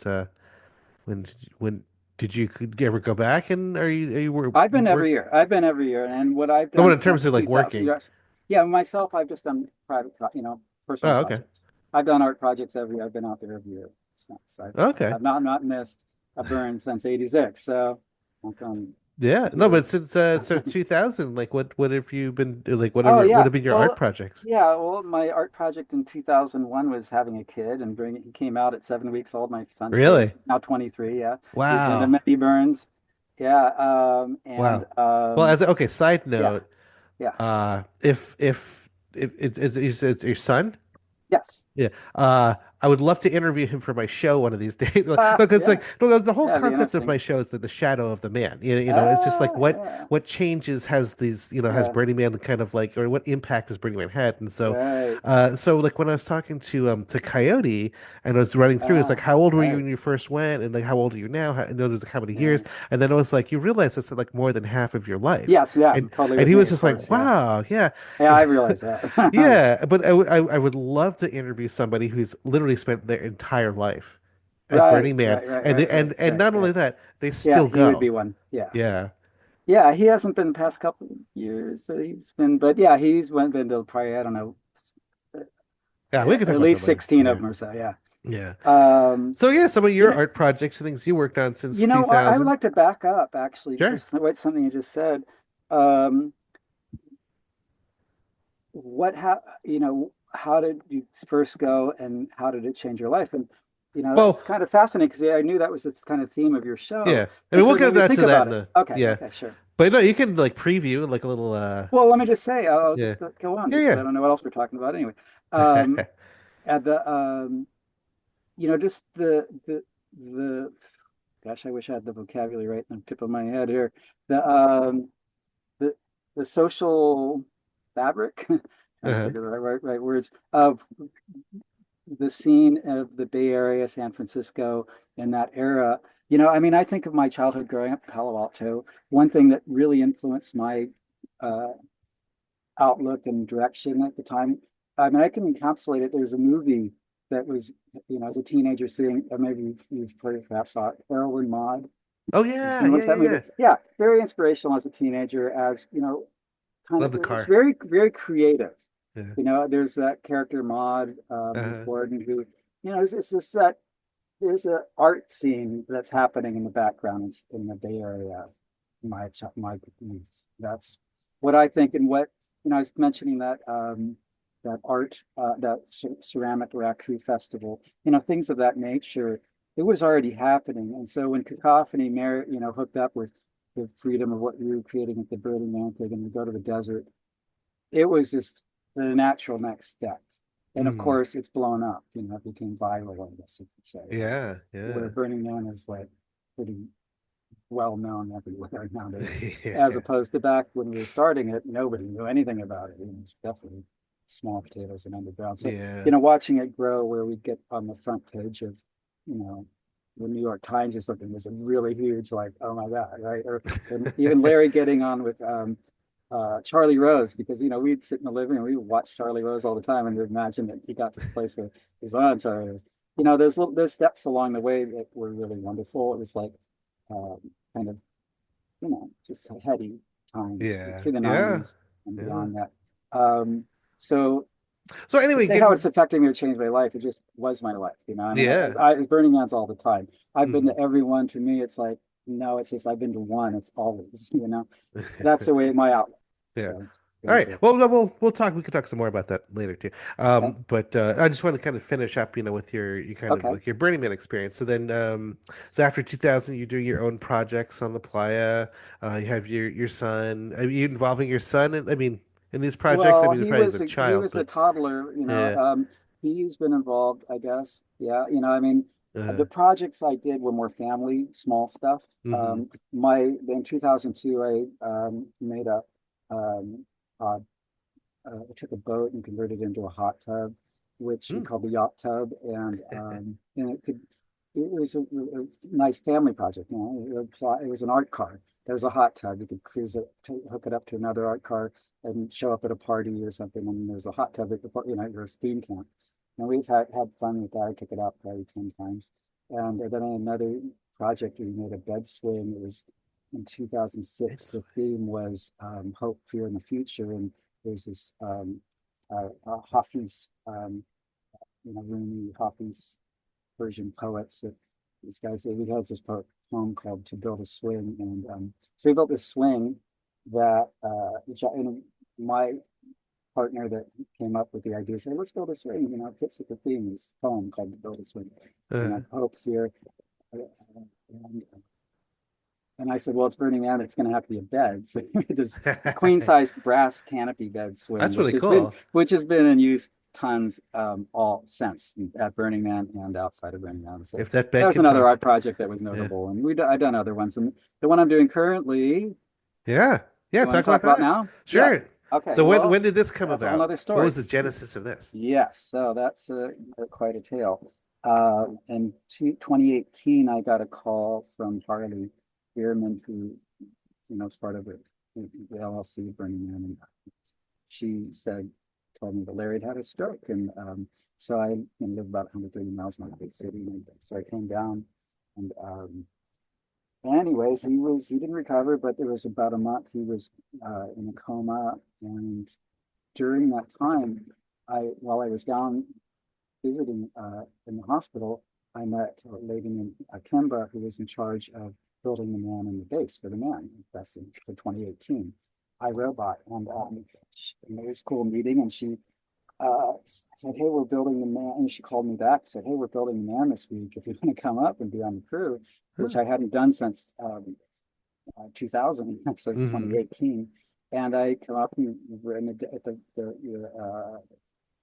[SPEAKER 2] when did you could you ever go back and are you were
[SPEAKER 3] I've
[SPEAKER 2] you
[SPEAKER 3] been
[SPEAKER 2] work
[SPEAKER 3] every year. I've been every year, and what I've
[SPEAKER 2] no but
[SPEAKER 3] done
[SPEAKER 2] in terms
[SPEAKER 3] since
[SPEAKER 2] of like
[SPEAKER 3] 2000
[SPEAKER 2] working.
[SPEAKER 3] years. Yeah, myself, I've just done private, personal
[SPEAKER 2] Oh, okay.
[SPEAKER 3] projects. I've done art projects every year. I've been out there every year since.
[SPEAKER 2] Okay.
[SPEAKER 3] I've not missed a burn since '86. So I've done
[SPEAKER 2] Yeah. No, but
[SPEAKER 3] years.
[SPEAKER 2] since so 2000 like what have you been like
[SPEAKER 3] Oh
[SPEAKER 2] whatever what
[SPEAKER 3] yeah.
[SPEAKER 2] have been your art
[SPEAKER 3] Well,
[SPEAKER 2] projects?
[SPEAKER 3] yeah. Well, my art project in 2001 was having a kid and bring. He came out at 7 weeks old. My son Philip,
[SPEAKER 2] Really?
[SPEAKER 3] now 23. Yeah, he's been to
[SPEAKER 2] Wow.
[SPEAKER 3] many burns. Yeah. And
[SPEAKER 2] Wow. Well, as okay, side
[SPEAKER 3] yeah,
[SPEAKER 2] note,
[SPEAKER 3] yeah,
[SPEAKER 2] if it's your son.
[SPEAKER 3] yes.
[SPEAKER 2] Yeah. I would love to interview him for my show one of these days. No, because
[SPEAKER 3] Yeah.
[SPEAKER 2] like no, the whole
[SPEAKER 3] Yeah, it'd be
[SPEAKER 2] concept of
[SPEAKER 3] interesting.
[SPEAKER 2] my show is that the shadow of the man. It's just like
[SPEAKER 3] Yeah,
[SPEAKER 2] what changes has these, has
[SPEAKER 3] yeah,
[SPEAKER 2] Burning Man kind of like or what impact has Burning Man had? And so
[SPEAKER 3] right.
[SPEAKER 2] so like when I was talking to Coyote and I was running through, it's like how old were you
[SPEAKER 3] Right.
[SPEAKER 2] when you first went? And like how old are you now? And it was like how many years?
[SPEAKER 3] Right.
[SPEAKER 2] And then I was like, you realize it's like more than half of your life.
[SPEAKER 3] Yes, yeah,
[SPEAKER 2] And
[SPEAKER 3] totally
[SPEAKER 2] and
[SPEAKER 3] with
[SPEAKER 2] he
[SPEAKER 3] me,
[SPEAKER 2] was
[SPEAKER 3] of
[SPEAKER 2] just like,
[SPEAKER 3] course. Yeah.
[SPEAKER 2] wow, yeah.
[SPEAKER 3] Yeah, I realize that.
[SPEAKER 2] Yeah, but I would love to interview somebody who's literally spent their entire life at
[SPEAKER 3] Right,
[SPEAKER 2] Burning Man,
[SPEAKER 3] right, right,
[SPEAKER 2] and
[SPEAKER 3] right, right,
[SPEAKER 2] and
[SPEAKER 3] right,
[SPEAKER 2] not only
[SPEAKER 3] right.
[SPEAKER 2] that, they
[SPEAKER 3] Yeah,
[SPEAKER 2] still
[SPEAKER 3] he would be
[SPEAKER 2] go.
[SPEAKER 3] one. Yeah.
[SPEAKER 2] Yeah,
[SPEAKER 3] Yeah, he hasn't been the past couple of years. So he's been, but yeah, been to probably, I don't know,
[SPEAKER 2] yeah, we can talk
[SPEAKER 3] at
[SPEAKER 2] about that
[SPEAKER 3] least
[SPEAKER 2] later.
[SPEAKER 3] 16 of
[SPEAKER 2] Yeah,
[SPEAKER 3] them or so. Yeah.
[SPEAKER 2] yeah.
[SPEAKER 3] Um,
[SPEAKER 2] So yeah, some of
[SPEAKER 3] you
[SPEAKER 2] your
[SPEAKER 3] know,
[SPEAKER 2] art projects and things you worked on since
[SPEAKER 3] I would
[SPEAKER 2] 2000.
[SPEAKER 3] like to back up actually,
[SPEAKER 2] Sure.
[SPEAKER 3] because what something you just said. Um, how did you first go and how did it change your life? And it's
[SPEAKER 2] Well,
[SPEAKER 3] kind of fascinating because I knew that was this kind of theme of your show.
[SPEAKER 2] yeah. I
[SPEAKER 3] And
[SPEAKER 2] mean,
[SPEAKER 3] so
[SPEAKER 2] we'll
[SPEAKER 3] it
[SPEAKER 2] get
[SPEAKER 3] made me
[SPEAKER 2] back
[SPEAKER 3] think
[SPEAKER 2] to that
[SPEAKER 3] about
[SPEAKER 2] in
[SPEAKER 3] it.
[SPEAKER 2] the
[SPEAKER 3] Okay,
[SPEAKER 2] yeah.
[SPEAKER 3] okay, sure.
[SPEAKER 2] But no, you can like preview like a little
[SPEAKER 3] Well, let me just say, I'll
[SPEAKER 2] yeah.
[SPEAKER 3] just go on because I
[SPEAKER 2] Yeah,
[SPEAKER 3] don't know what else we're talking about anyway.
[SPEAKER 2] yeah.
[SPEAKER 3] Um, at the just the gosh, I wish I had the vocabulary right on the tip of my head here. The the the social fabric, trying to
[SPEAKER 2] Uh-huh.
[SPEAKER 3] think of the right words of the scene of the Bay Area, San Francisco, in that era. I mean, I think of my childhood growing up in Palo Alto. One thing that really influenced my uh, outlook and direction at the time. I mean, I can encapsulate it. There's a movie that was, as a teenager seeing, maybe you've perhaps saw it, Heroin Mod.
[SPEAKER 2] Oh
[SPEAKER 3] You
[SPEAKER 2] yeah,
[SPEAKER 3] know
[SPEAKER 2] yeah,
[SPEAKER 3] what
[SPEAKER 2] yeah,
[SPEAKER 3] that movie?
[SPEAKER 2] yeah.
[SPEAKER 3] Yeah, very inspirational as a teenager, as kind
[SPEAKER 2] Love
[SPEAKER 3] of
[SPEAKER 2] the
[SPEAKER 3] it's
[SPEAKER 2] car.
[SPEAKER 3] very, very creative.
[SPEAKER 2] Yeah.
[SPEAKER 3] There's that character Maud, who's
[SPEAKER 2] Uh-huh.
[SPEAKER 3] Gordon, who, it's just that there's an art scene that's happening in the background in the Bay Area. My youth. That's what I think, and what I was mentioning that that art, that ceramic raku festival, things of that nature. It was already happening, and so when Cacophony, hooked up with the freedom of what we were creating at the Burning Man thing, and we go to the desert, it was just the natural next step. And of
[SPEAKER 2] Mm.
[SPEAKER 3] course, it's blown up. It became viral, I guess you could say.
[SPEAKER 2] Yeah,
[SPEAKER 3] Where
[SPEAKER 2] yeah.
[SPEAKER 3] Burning Man is like pretty well known everywhere nowadays, as
[SPEAKER 2] Yeah.
[SPEAKER 3] opposed to back when we were starting it, nobody knew anything about it. It was definitely small potatoes and underground. So,
[SPEAKER 2] Yeah.
[SPEAKER 3] watching it grow where we get on the front page of, you know, the New York Times or something was a really huge, like, oh my God, right? Or even Larry getting on with Charlie Rose, because we'd sit in the living room, we would watch Charlie Rose all the time, and imagine that he got to the place where he's on Charlie Rose. There's steps along the way that were really wonderful. It was like um, kind of just heady times
[SPEAKER 2] Yeah.
[SPEAKER 3] through the
[SPEAKER 2] Yeah.
[SPEAKER 3] 90s and
[SPEAKER 2] Yeah.
[SPEAKER 3] beyond that. So
[SPEAKER 2] So
[SPEAKER 3] to
[SPEAKER 2] anyway,
[SPEAKER 3] say how
[SPEAKER 2] getting
[SPEAKER 3] it's affecting me or changed my life, it just was my life. I mean,
[SPEAKER 2] yeah.
[SPEAKER 3] it's Burning Man's all the time. I've been
[SPEAKER 2] Mhm.
[SPEAKER 3] to every one. To me, it's like, no, it's just I've been to one. It's always, that's the way my outlook.
[SPEAKER 2] Yeah.
[SPEAKER 3] So
[SPEAKER 2] All
[SPEAKER 3] very
[SPEAKER 2] right.
[SPEAKER 3] good.
[SPEAKER 2] Well, no, we'll talk. We could talk some more about that later too.
[SPEAKER 3] Okay.
[SPEAKER 2] But I just want to kind of finish up, with your kind of
[SPEAKER 3] Okay.
[SPEAKER 2] like your Burning Man experience. So then, so after 2000, you do your own projects on the playa. You have your son. Are you involving your son? In these projects? I
[SPEAKER 3] Well,
[SPEAKER 2] mean, probably as a
[SPEAKER 3] he
[SPEAKER 2] child,
[SPEAKER 3] was a
[SPEAKER 2] but
[SPEAKER 3] toddler,
[SPEAKER 2] yeah.
[SPEAKER 3] he's been involved, I guess. Yeah, I mean,
[SPEAKER 2] Uh,
[SPEAKER 3] the projects I did were more family, small stuff.
[SPEAKER 2] hmm
[SPEAKER 3] In 2002, I made um, uh, I took a boat and converted it into a hot tub, which we
[SPEAKER 2] mm.
[SPEAKER 3] called the yacht tub, and it was a nice family project. It was an art car. There was a hot tub. You could cruise it, hook it up to another art car, and show up at a party or something. And there's a hot tub at the there's theme camp. And we've had fun with that. I took it out probably 10 times. And then another project, we made a bed swing. It was in 2006.
[SPEAKER 2] It's
[SPEAKER 3] The theme was hope, fear, and the future. And there's this Hafiz, Rumi, Hafiz Persian poets that this guy said he has this poem called "To Build a Swing," and so we built this swing that and my partner that came up with the idea said, "Let's build a swing." It fits with the theme. This poem called "To Build a Swing,"
[SPEAKER 2] uh,
[SPEAKER 3] hope, fear, and I said, well, it's Burning Man. It's going to have to be a bed. So there's a queen size brass canopy bed swing,
[SPEAKER 2] that's really cool.
[SPEAKER 3] which has been in use tons all since at Burning Man and outside of Burning Man. So
[SPEAKER 2] If that
[SPEAKER 3] that
[SPEAKER 2] bed
[SPEAKER 3] was
[SPEAKER 2] can
[SPEAKER 3] another
[SPEAKER 2] talk.
[SPEAKER 3] art project that was
[SPEAKER 2] Yeah.
[SPEAKER 3] notable, and I've done other ones. And the one I'm doing currently,
[SPEAKER 2] Yeah. Yeah.
[SPEAKER 3] you want
[SPEAKER 2] Talk
[SPEAKER 3] to talk
[SPEAKER 2] about
[SPEAKER 3] about
[SPEAKER 2] that.
[SPEAKER 3] now? Yeah.
[SPEAKER 2] Sure.
[SPEAKER 3] Okay.
[SPEAKER 2] So when
[SPEAKER 3] Well,
[SPEAKER 2] when did this come
[SPEAKER 3] that's a whole
[SPEAKER 2] about?
[SPEAKER 3] nother
[SPEAKER 2] What
[SPEAKER 3] story.
[SPEAKER 2] was the genesis of this?
[SPEAKER 3] Yes. So that's quite a tale. In 2018, I got a call from Harley Bierman, who is part of the LLC Burning Man. And she told me that Larry had a stroke. And so I live about 130 miles north of the city. And so I came down and anyways, he didn't recover, but there was about a month he was in a coma. And during that time, while I was down visiting in the hospital, I met a lady named Kimba, who was in charge of building the man in the base for the man. That's for 2018. iRobot, and it was a cool meeting. And she I said, hey, we're building the man. And she called me back and said, hey, we're building the man this week. If you want to come up and be on the crew,
[SPEAKER 2] Huh.
[SPEAKER 3] which I hadn't done since 2000, since
[SPEAKER 2] Hmm.
[SPEAKER 3] 2018. And I come up and we're in at the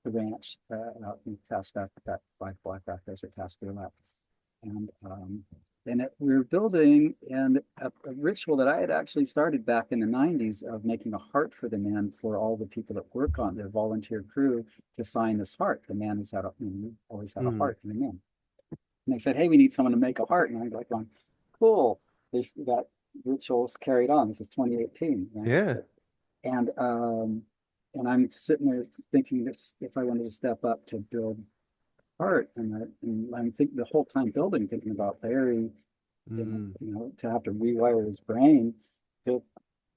[SPEAKER 3] ranch out in Pascagoula, that Black Rock Desert, Pascagoula. And we were building and a ritual that I had actually started back in the 90s of making a heart for the man for all the people that work on the volunteer crew to sign this heart. The man has had always had a
[SPEAKER 2] Hmm.
[SPEAKER 3] heart in the man. And they said, hey, we need someone to make a heart. And I'm like, going, cool. There's that ritual's carried on. This is 2018. Right?
[SPEAKER 2] Yeah.
[SPEAKER 3] So, and I'm sitting there thinking if I wanted to step up to build art, and I'm thinking the whole time building, thinking about Larry,
[SPEAKER 2] Mm.
[SPEAKER 3] to have to rewire his brain to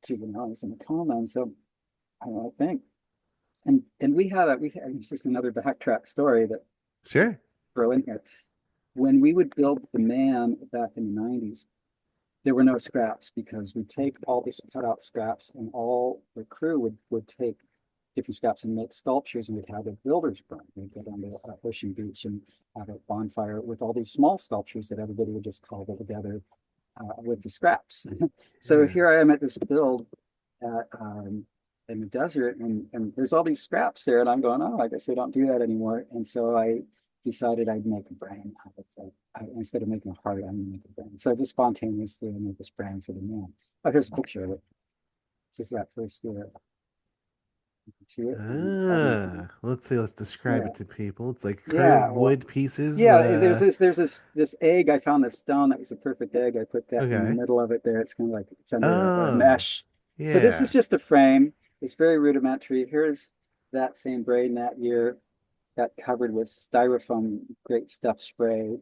[SPEAKER 3] he's in a coma. And so I think, and we had this is another backtrack story that I
[SPEAKER 2] Sure.
[SPEAKER 3] throw in here. When we would build the man back in the 90s, there were no scraps because we take all these cutout scraps and all the crew would take different scraps and make sculptures, and we'd have a builder's burn. We'd go down to Ocean Beach and have a bonfire with all these small sculptures that everybody would just cobble together with the scraps. So
[SPEAKER 2] Yeah.
[SPEAKER 3] here I am at this build at, in the desert, and there's all these scraps there, and I'm going, oh, I guess they don't do that anymore. And so I decided I'd make a brand out of it. Instead of making a heart, I'm gonna make a brand. So I just spontaneously I made this brand for the man. Oh, here's a picture of it. This is that first year. You can see it.
[SPEAKER 2] Let's see. Let's describe
[SPEAKER 3] Yeah,
[SPEAKER 2] it to people. It's like
[SPEAKER 3] yeah.
[SPEAKER 2] curved
[SPEAKER 3] Well,
[SPEAKER 2] wood pieces.
[SPEAKER 3] yeah. There's this egg. I found this stone that was a perfect egg. I put that in the
[SPEAKER 2] Okay.
[SPEAKER 3] middle of it there. It's kind of like it's under a
[SPEAKER 2] Oh,
[SPEAKER 3] mesh. So this is
[SPEAKER 2] yeah.
[SPEAKER 3] just a frame. It's very rudimentary. Here's that same brain that year got covered with styrofoam great stuff spray.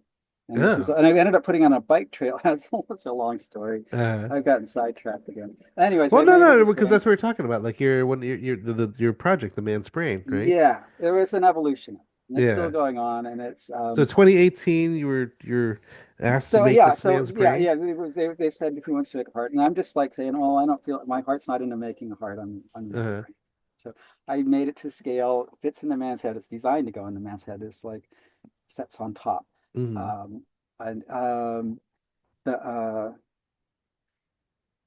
[SPEAKER 2] Oh.
[SPEAKER 3] And I ended up putting on a bike trail. That's such a long story.
[SPEAKER 2] Uh,
[SPEAKER 3] I've gotten sidetracked again. Anyways,
[SPEAKER 2] well,
[SPEAKER 3] I
[SPEAKER 2] no,
[SPEAKER 3] made
[SPEAKER 2] no,
[SPEAKER 3] this
[SPEAKER 2] because
[SPEAKER 3] brain.
[SPEAKER 2] that's what we're talking about. Like your project, the man's brain, right?
[SPEAKER 3] Yeah, there was an evolution, and it's still
[SPEAKER 2] Yeah.
[SPEAKER 3] going on. And it's
[SPEAKER 2] So 2018, you're asked to
[SPEAKER 3] so
[SPEAKER 2] make
[SPEAKER 3] yeah,
[SPEAKER 2] this
[SPEAKER 3] so
[SPEAKER 2] man's
[SPEAKER 3] yeah,
[SPEAKER 2] brain.
[SPEAKER 3] yeah. They said who wants to make a heart, and I'm just like saying, oh, I don't feel my heart's not into making a heart. I'm making a
[SPEAKER 2] Uh-huh.
[SPEAKER 3] brain. So I made it to scale. It fits in the man's head. It's designed to go in the man's head. It's like sets on top.
[SPEAKER 2] Hmm.
[SPEAKER 3] Um, and the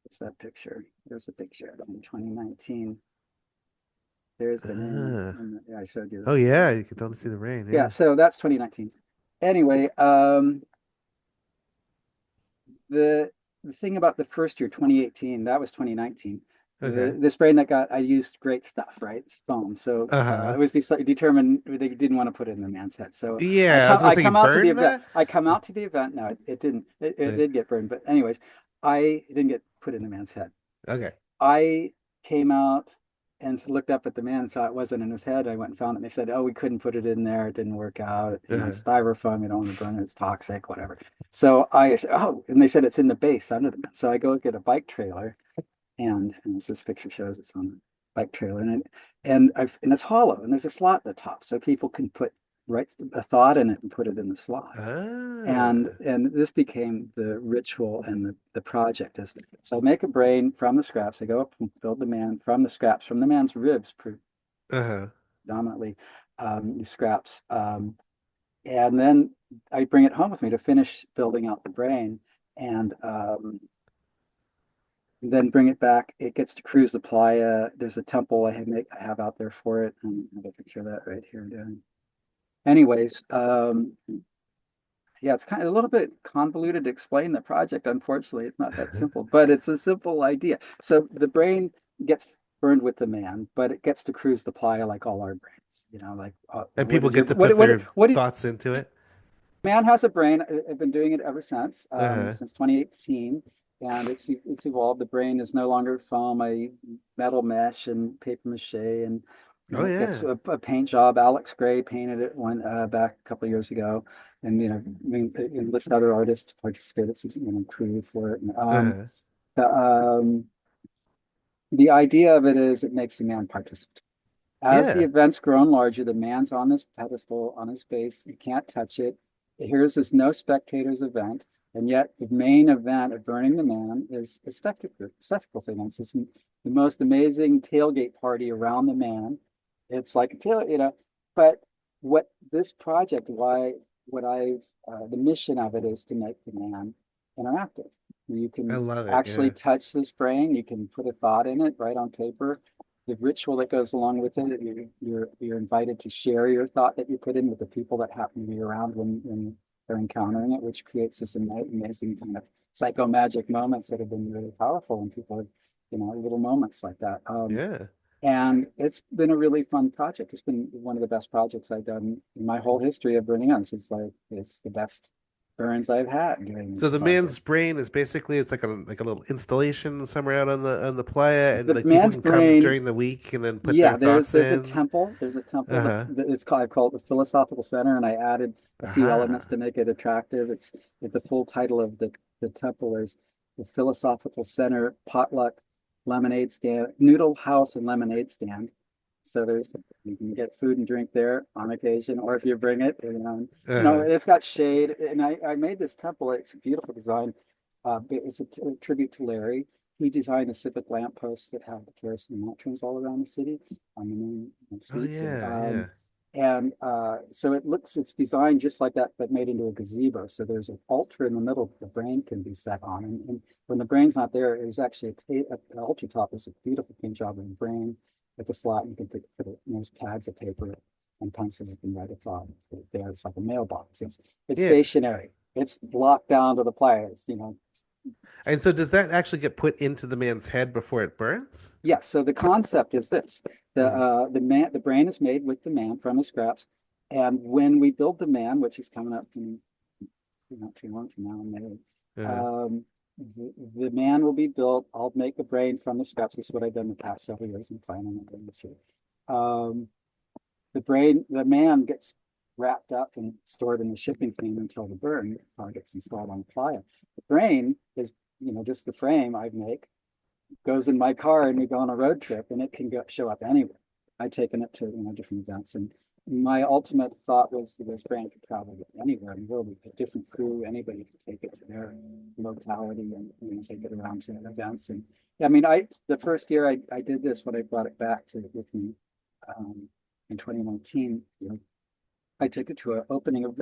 [SPEAKER 3] what's that picture? There's a picture in 2019. There's the man.
[SPEAKER 2] Uh,
[SPEAKER 3] Yeah, I showed you
[SPEAKER 2] oh
[SPEAKER 3] the
[SPEAKER 2] yeah, you
[SPEAKER 3] brains.
[SPEAKER 2] can totally see the rain.
[SPEAKER 3] Yeah,
[SPEAKER 2] Yeah.
[SPEAKER 3] so that's 2019. Anyway, the thing about the first year, 2018, that was 2019.
[SPEAKER 2] Okay.
[SPEAKER 3] This brain that I used great stuff, right? It's foam. So it
[SPEAKER 2] Uh-huh.
[SPEAKER 3] was determined they didn't want to put it in the man's head. So
[SPEAKER 2] Yeah, I was gonna
[SPEAKER 3] I
[SPEAKER 2] say you
[SPEAKER 3] come out to the
[SPEAKER 2] burned
[SPEAKER 3] event.
[SPEAKER 2] that.
[SPEAKER 3] I come out to the event. No, it didn't. It
[SPEAKER 2] Uh,
[SPEAKER 3] did get burned, but anyways, I didn't get put in the man's head.
[SPEAKER 2] Okay.
[SPEAKER 3] I came out and looked up at the man, saw it wasn't in his head. I went and found it. And they said, "Oh, we couldn't put it in there. It didn't work out. It's
[SPEAKER 2] Uh-huh.
[SPEAKER 3] styrofoam. You don't want to burn it. It's toxic, whatever." So I said, "Oh," and they said it's in the base under the. So I go get a bike trailer, and as this picture shows, it's on the bike trailer, and it's hollow, and there's a slot at the top, so people can write a thought in it and put it in the slot.
[SPEAKER 2] Ah.
[SPEAKER 3] And this became the ritual and the project is so I make a brain from the scraps. I go up and build the man from the scraps, from the man's ribs
[SPEAKER 2] Uh-huh.
[SPEAKER 3] predominantly, the scraps. And then I bring it home with me to finish building out the brain and then bring it back. It gets to cruise the playa. There's a temple I have out there for it. And I have a picture of that right here. Anyways, yeah, it's kind of a little bit convoluted to explain the project. Unfortunately, it's not that simple, but it's a simple idea. So the brain gets burned with the man, but it gets to cruise the playa like all our brains. Like
[SPEAKER 2] And
[SPEAKER 3] what
[SPEAKER 2] people
[SPEAKER 3] is your
[SPEAKER 2] get to put their
[SPEAKER 3] what do
[SPEAKER 2] thoughts into it.
[SPEAKER 3] man has a brain. I've been doing it ever
[SPEAKER 2] Uh-huh.
[SPEAKER 3] since 2018, and it's evolved. The brain is no longer foam, a metal mesh and paper mache, and
[SPEAKER 2] Oh
[SPEAKER 3] it gets
[SPEAKER 2] yeah.
[SPEAKER 3] a paint job. Alex Gray painted it one back a couple of years ago, and I mean, enlist other artists to participate. It's crew for it. And,
[SPEAKER 2] Uh-huh.
[SPEAKER 3] the um, the idea of it is it makes the man participate. As the
[SPEAKER 2] Yeah.
[SPEAKER 3] event's grown larger, the man's on this pedestal on his base. You can't touch it. Here's this no spectators event, and yet the main event of burning the man is a spectacle thing. The most amazing tailgate party around the man. It's like a tail, but what this project, why, what I, the mission of it is to make the man interactive. You
[SPEAKER 2] I
[SPEAKER 3] can
[SPEAKER 2] love it.
[SPEAKER 3] actually
[SPEAKER 2] Yeah.
[SPEAKER 3] touch this brain. You can put a thought in it, right on paper. The ritual that goes along with it, you're invited to share your thought that you put in with the people that happen to be around when they're encountering it, which creates this amazing kind of psycho magic moments that have been really powerful when people have, little moments like that.
[SPEAKER 2] Yeah.
[SPEAKER 3] And it's been a really fun project. It's been one of the best projects I've done in my whole history of burning ends. It's the best burns I've had doing
[SPEAKER 2] So
[SPEAKER 3] this
[SPEAKER 2] the
[SPEAKER 3] project.
[SPEAKER 2] man's brain is basically it's like a little installation somewhere out on the playa, and
[SPEAKER 3] The
[SPEAKER 2] like people
[SPEAKER 3] man's
[SPEAKER 2] can come
[SPEAKER 3] brain,
[SPEAKER 2] during the week and then put their
[SPEAKER 3] yeah,
[SPEAKER 2] thoughts
[SPEAKER 3] there's a
[SPEAKER 2] in.
[SPEAKER 3] temple. There's a temple
[SPEAKER 2] Uh-huh.
[SPEAKER 3] it's called, I call it the Philosophical Center, and I added a few elements
[SPEAKER 2] Aha.
[SPEAKER 3] to make it attractive. The full title of the temple is the Philosophical Center Potluck Lemonade Stand, Noodle House and Lemonade Stand. So you can get food and drink there on occasion, or if you bring it,
[SPEAKER 2] Uh-huh.
[SPEAKER 3] it's got shade. And I made this temple. It's a beautiful design. It's a tribute to Larry. He designed the civic lampposts that have the kerosene lanterns all around the city on the main
[SPEAKER 2] Oh
[SPEAKER 3] streets.
[SPEAKER 2] yeah, yeah.
[SPEAKER 3] So it's designed just like that, but made into a gazebo. So there's an altar in the middle that the brain can be set on. And when the brain's not there, there's actually an altar top is a beautiful paint job of the brain with a slot. You can put those pads of paper and pencils. You can write a thought. Put it there. It's like a mailbox. It's
[SPEAKER 2] Yeah.
[SPEAKER 3] stationary. It's locked down to the place.
[SPEAKER 2] And so does that actually get put into the man's head before it burns?
[SPEAKER 3] Yeah, so the concept is this.
[SPEAKER 2] Mm.
[SPEAKER 3] The brain is made with the man from the scraps. And when we build the man, which is coming up in not too long from now in May,
[SPEAKER 2] Uh,
[SPEAKER 3] um, the man will be built. I'll make the brain from the scraps. This is what I've done the past several years and planning on doing this year. Um, the man gets wrapped up and stored in the shipping container until the burn gets installed on the playa. The brain is, just the frame I make goes in my car and we go on a road trip and it can show up anywhere. I've taken it to different events, and my ultimate thought was that this brand could travel anywhere in the world with a different crew. Anybody could take it to their locality and take it around to events. And yeah, I mean, the first year I did this when I brought it back to with me um, in 2019. I took it to an opening of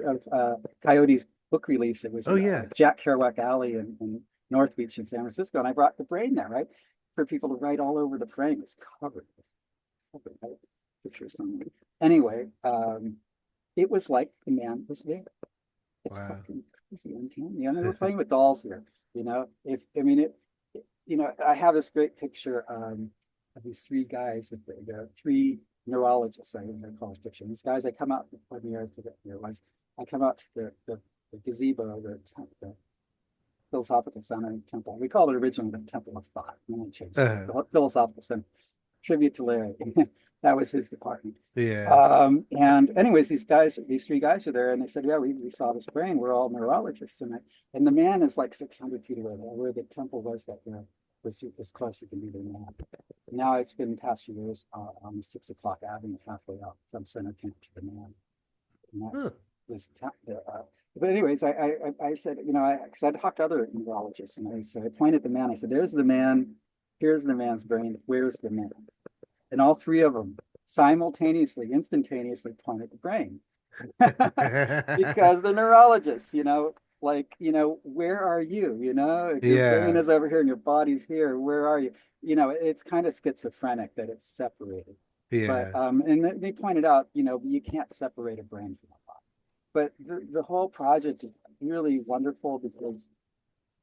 [SPEAKER 3] Coyote's book release. It was
[SPEAKER 2] oh yeah.
[SPEAKER 3] Jack Kerouac Alley in North Beach in San Francisco, and I brought the brain there, right, for people to write all over the frame. It's covered, right? Pictures somewhere. Anyway, it was like the man was there. It's
[SPEAKER 2] Wow.
[SPEAKER 3] fucking crazy, uncanny. I mean, we're playing with dolls here. If I mean I have this great picture of these three guys, the three neurologists. I think they're called picture. These guys, I come out one year, I forget where it was. I come out to the gazebo, the Philosophical Center Temple. We called it originally the Temple of Thought, and then I changed it.
[SPEAKER 2] Uh,
[SPEAKER 3] The Philosophical Center. Tribute to Larry. That was his department.
[SPEAKER 2] yeah.
[SPEAKER 3] And anyways, these three guys are there, and they said, "Yeah, we saw this brain. We're all neurologists." And the man is like 600 feet away there, where the temple was that year was as close as you can be to the man. Now it's been the past few years on the 6 o'clock Avenue, halfway up from Center Camp to the man. And
[SPEAKER 2] Huh.
[SPEAKER 3] that's this. But anyways, I said, because I talked to other neurologists, and I pointed at the man. I said, "There's the man. Here's the man's brain. Where's the man?" And all three of them simultaneously, instantaneously point at the brain because they're neurologists, where are you? If your brain
[SPEAKER 2] Yeah.
[SPEAKER 3] is over here and your body's here, where are you? It's kind of schizophrenic that it's separated. But
[SPEAKER 2] Yeah.
[SPEAKER 3] and they pointed out, you can't separate a brain from a body. But the whole project is really wonderful because,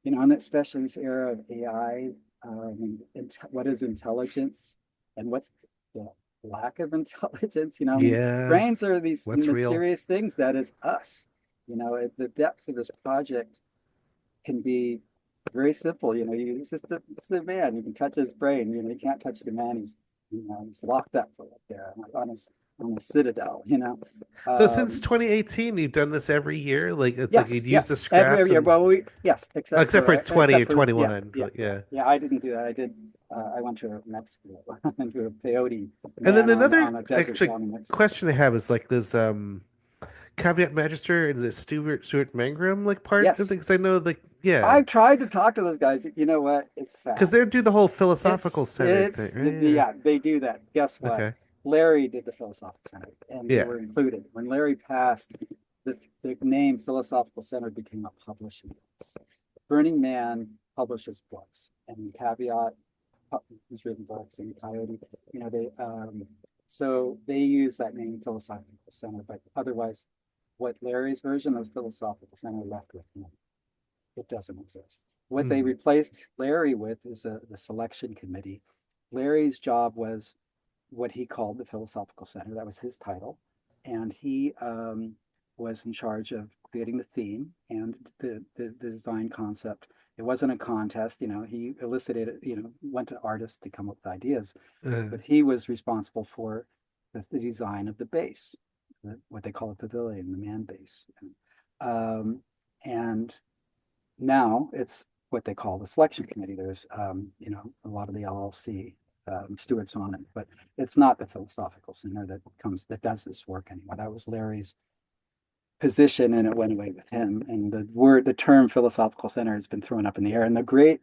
[SPEAKER 3] and especially in this era of AI, what is intelligence and what's the lack of intelligence? I mean,
[SPEAKER 2] Yeah.
[SPEAKER 3] brains are these
[SPEAKER 2] What's real?
[SPEAKER 3] mysterious things that is us. The depth of this project can be very simple. It's the man. You can touch his brain. You can't touch the man. He's locked up right there on his citadel.
[SPEAKER 2] So since
[SPEAKER 3] Um,
[SPEAKER 2] 2018, you've done this every year? Like it's like
[SPEAKER 3] yes,
[SPEAKER 2] you'd use the
[SPEAKER 3] yes, every
[SPEAKER 2] scraps
[SPEAKER 3] year.
[SPEAKER 2] and
[SPEAKER 3] Well, yes,
[SPEAKER 2] except for 20 or
[SPEAKER 3] yeah,
[SPEAKER 2] 21.
[SPEAKER 3] yeah, yeah,
[SPEAKER 2] Yeah.
[SPEAKER 3] yeah. I didn't do that. I did. I went to Mexico. I went to a peyote
[SPEAKER 2] And then
[SPEAKER 3] man
[SPEAKER 2] another
[SPEAKER 3] on a desert
[SPEAKER 2] actually
[SPEAKER 3] down in Mexico.
[SPEAKER 2] question I have is like this caveat magister and the Stuart Mangrum like part of
[SPEAKER 3] Yes,
[SPEAKER 2] things. I know like yeah,
[SPEAKER 3] I've tried to talk to those guys. You know what? It's
[SPEAKER 2] because
[SPEAKER 3] sad.
[SPEAKER 2] they do the whole philosophical center thing, right? Yeah.
[SPEAKER 3] Yeah, they do that. Guess what?
[SPEAKER 2] Okay.
[SPEAKER 3] Larry did the Philosophical Center, and they
[SPEAKER 2] Yeah.
[SPEAKER 3] were included. When Larry passed, the name Philosophical Center became a publishing house. Burning Man publishes books, and Caveat has written books, and Coyote, they so they use that name Philosophical Center, but otherwise, what Larry's version of Philosophical Center left with him, it doesn't exist. What they
[SPEAKER 2] Mm.
[SPEAKER 3] replaced Larry with is the selection committee. Larry's job was what he called the Philosophical Center. That was his title. And he was in charge of creating the theme and the design concept. It wasn't a contest, he elicited, went to artists to come up with ideas,
[SPEAKER 2] Uh,
[SPEAKER 3] but he was responsible for the design of the base, what they call a pavilion, the man base. And now it's what they call the selection committee. There's, a lot of the LLC stewards on it, but it's not the Philosophical Center that does this work anymore. That was Larry's position, and it went away with him. And the term Philosophical Center has been thrown up in the air. And the great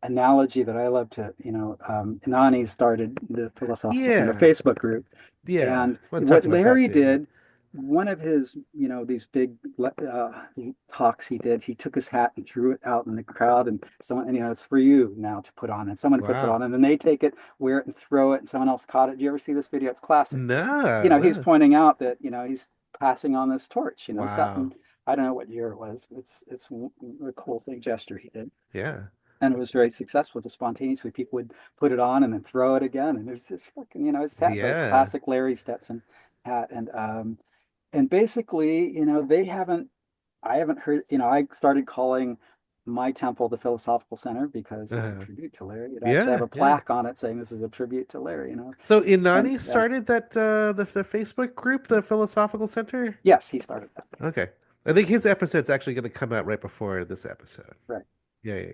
[SPEAKER 3] analogy that I love to, Inani started the Philosophical Center
[SPEAKER 2] yeah.
[SPEAKER 3] Facebook group,
[SPEAKER 2] Yeah.
[SPEAKER 3] and
[SPEAKER 2] I want to talk
[SPEAKER 3] what
[SPEAKER 2] about that
[SPEAKER 3] Larry
[SPEAKER 2] too.
[SPEAKER 3] did, one of his, these big talks he did, he took his hat and threw it out in the crowd, and someone, and it's for you now to put on, and someone puts it
[SPEAKER 2] Wow.
[SPEAKER 3] on, and then they take it, wear it, and throw it, and someone else caught it. Do you ever see this video? It's classic.
[SPEAKER 2] No,
[SPEAKER 3] He's
[SPEAKER 2] no.
[SPEAKER 3] pointing out that, he's passing on this torch. This
[SPEAKER 2] Wow.
[SPEAKER 3] happened. I don't know what year it was. It's a cool thing gesture he did,
[SPEAKER 2] Yeah.
[SPEAKER 3] and it was very successful. Just spontaneously, people would put it on and then throw it again, and it's this fucking, his hat, the
[SPEAKER 2] Yeah.
[SPEAKER 3] classic Larry Stetson hat, and basically, they haven't. I haven't heard. I started calling my temple the Philosophical Center because it's a
[SPEAKER 2] Uh,
[SPEAKER 3] tribute to Larry. It actually have
[SPEAKER 2] yeah.
[SPEAKER 3] a
[SPEAKER 2] Yeah.
[SPEAKER 3] plaque on it saying this is a tribute to Larry.
[SPEAKER 2] So
[SPEAKER 3] And
[SPEAKER 2] Inani started that the Facebook group, the Philosophical Center?
[SPEAKER 3] yes, he started that.
[SPEAKER 2] Okay. I think his episode's actually going to come out right before this episode.
[SPEAKER 3] Right.
[SPEAKER 2] Yeah, yeah, yeah.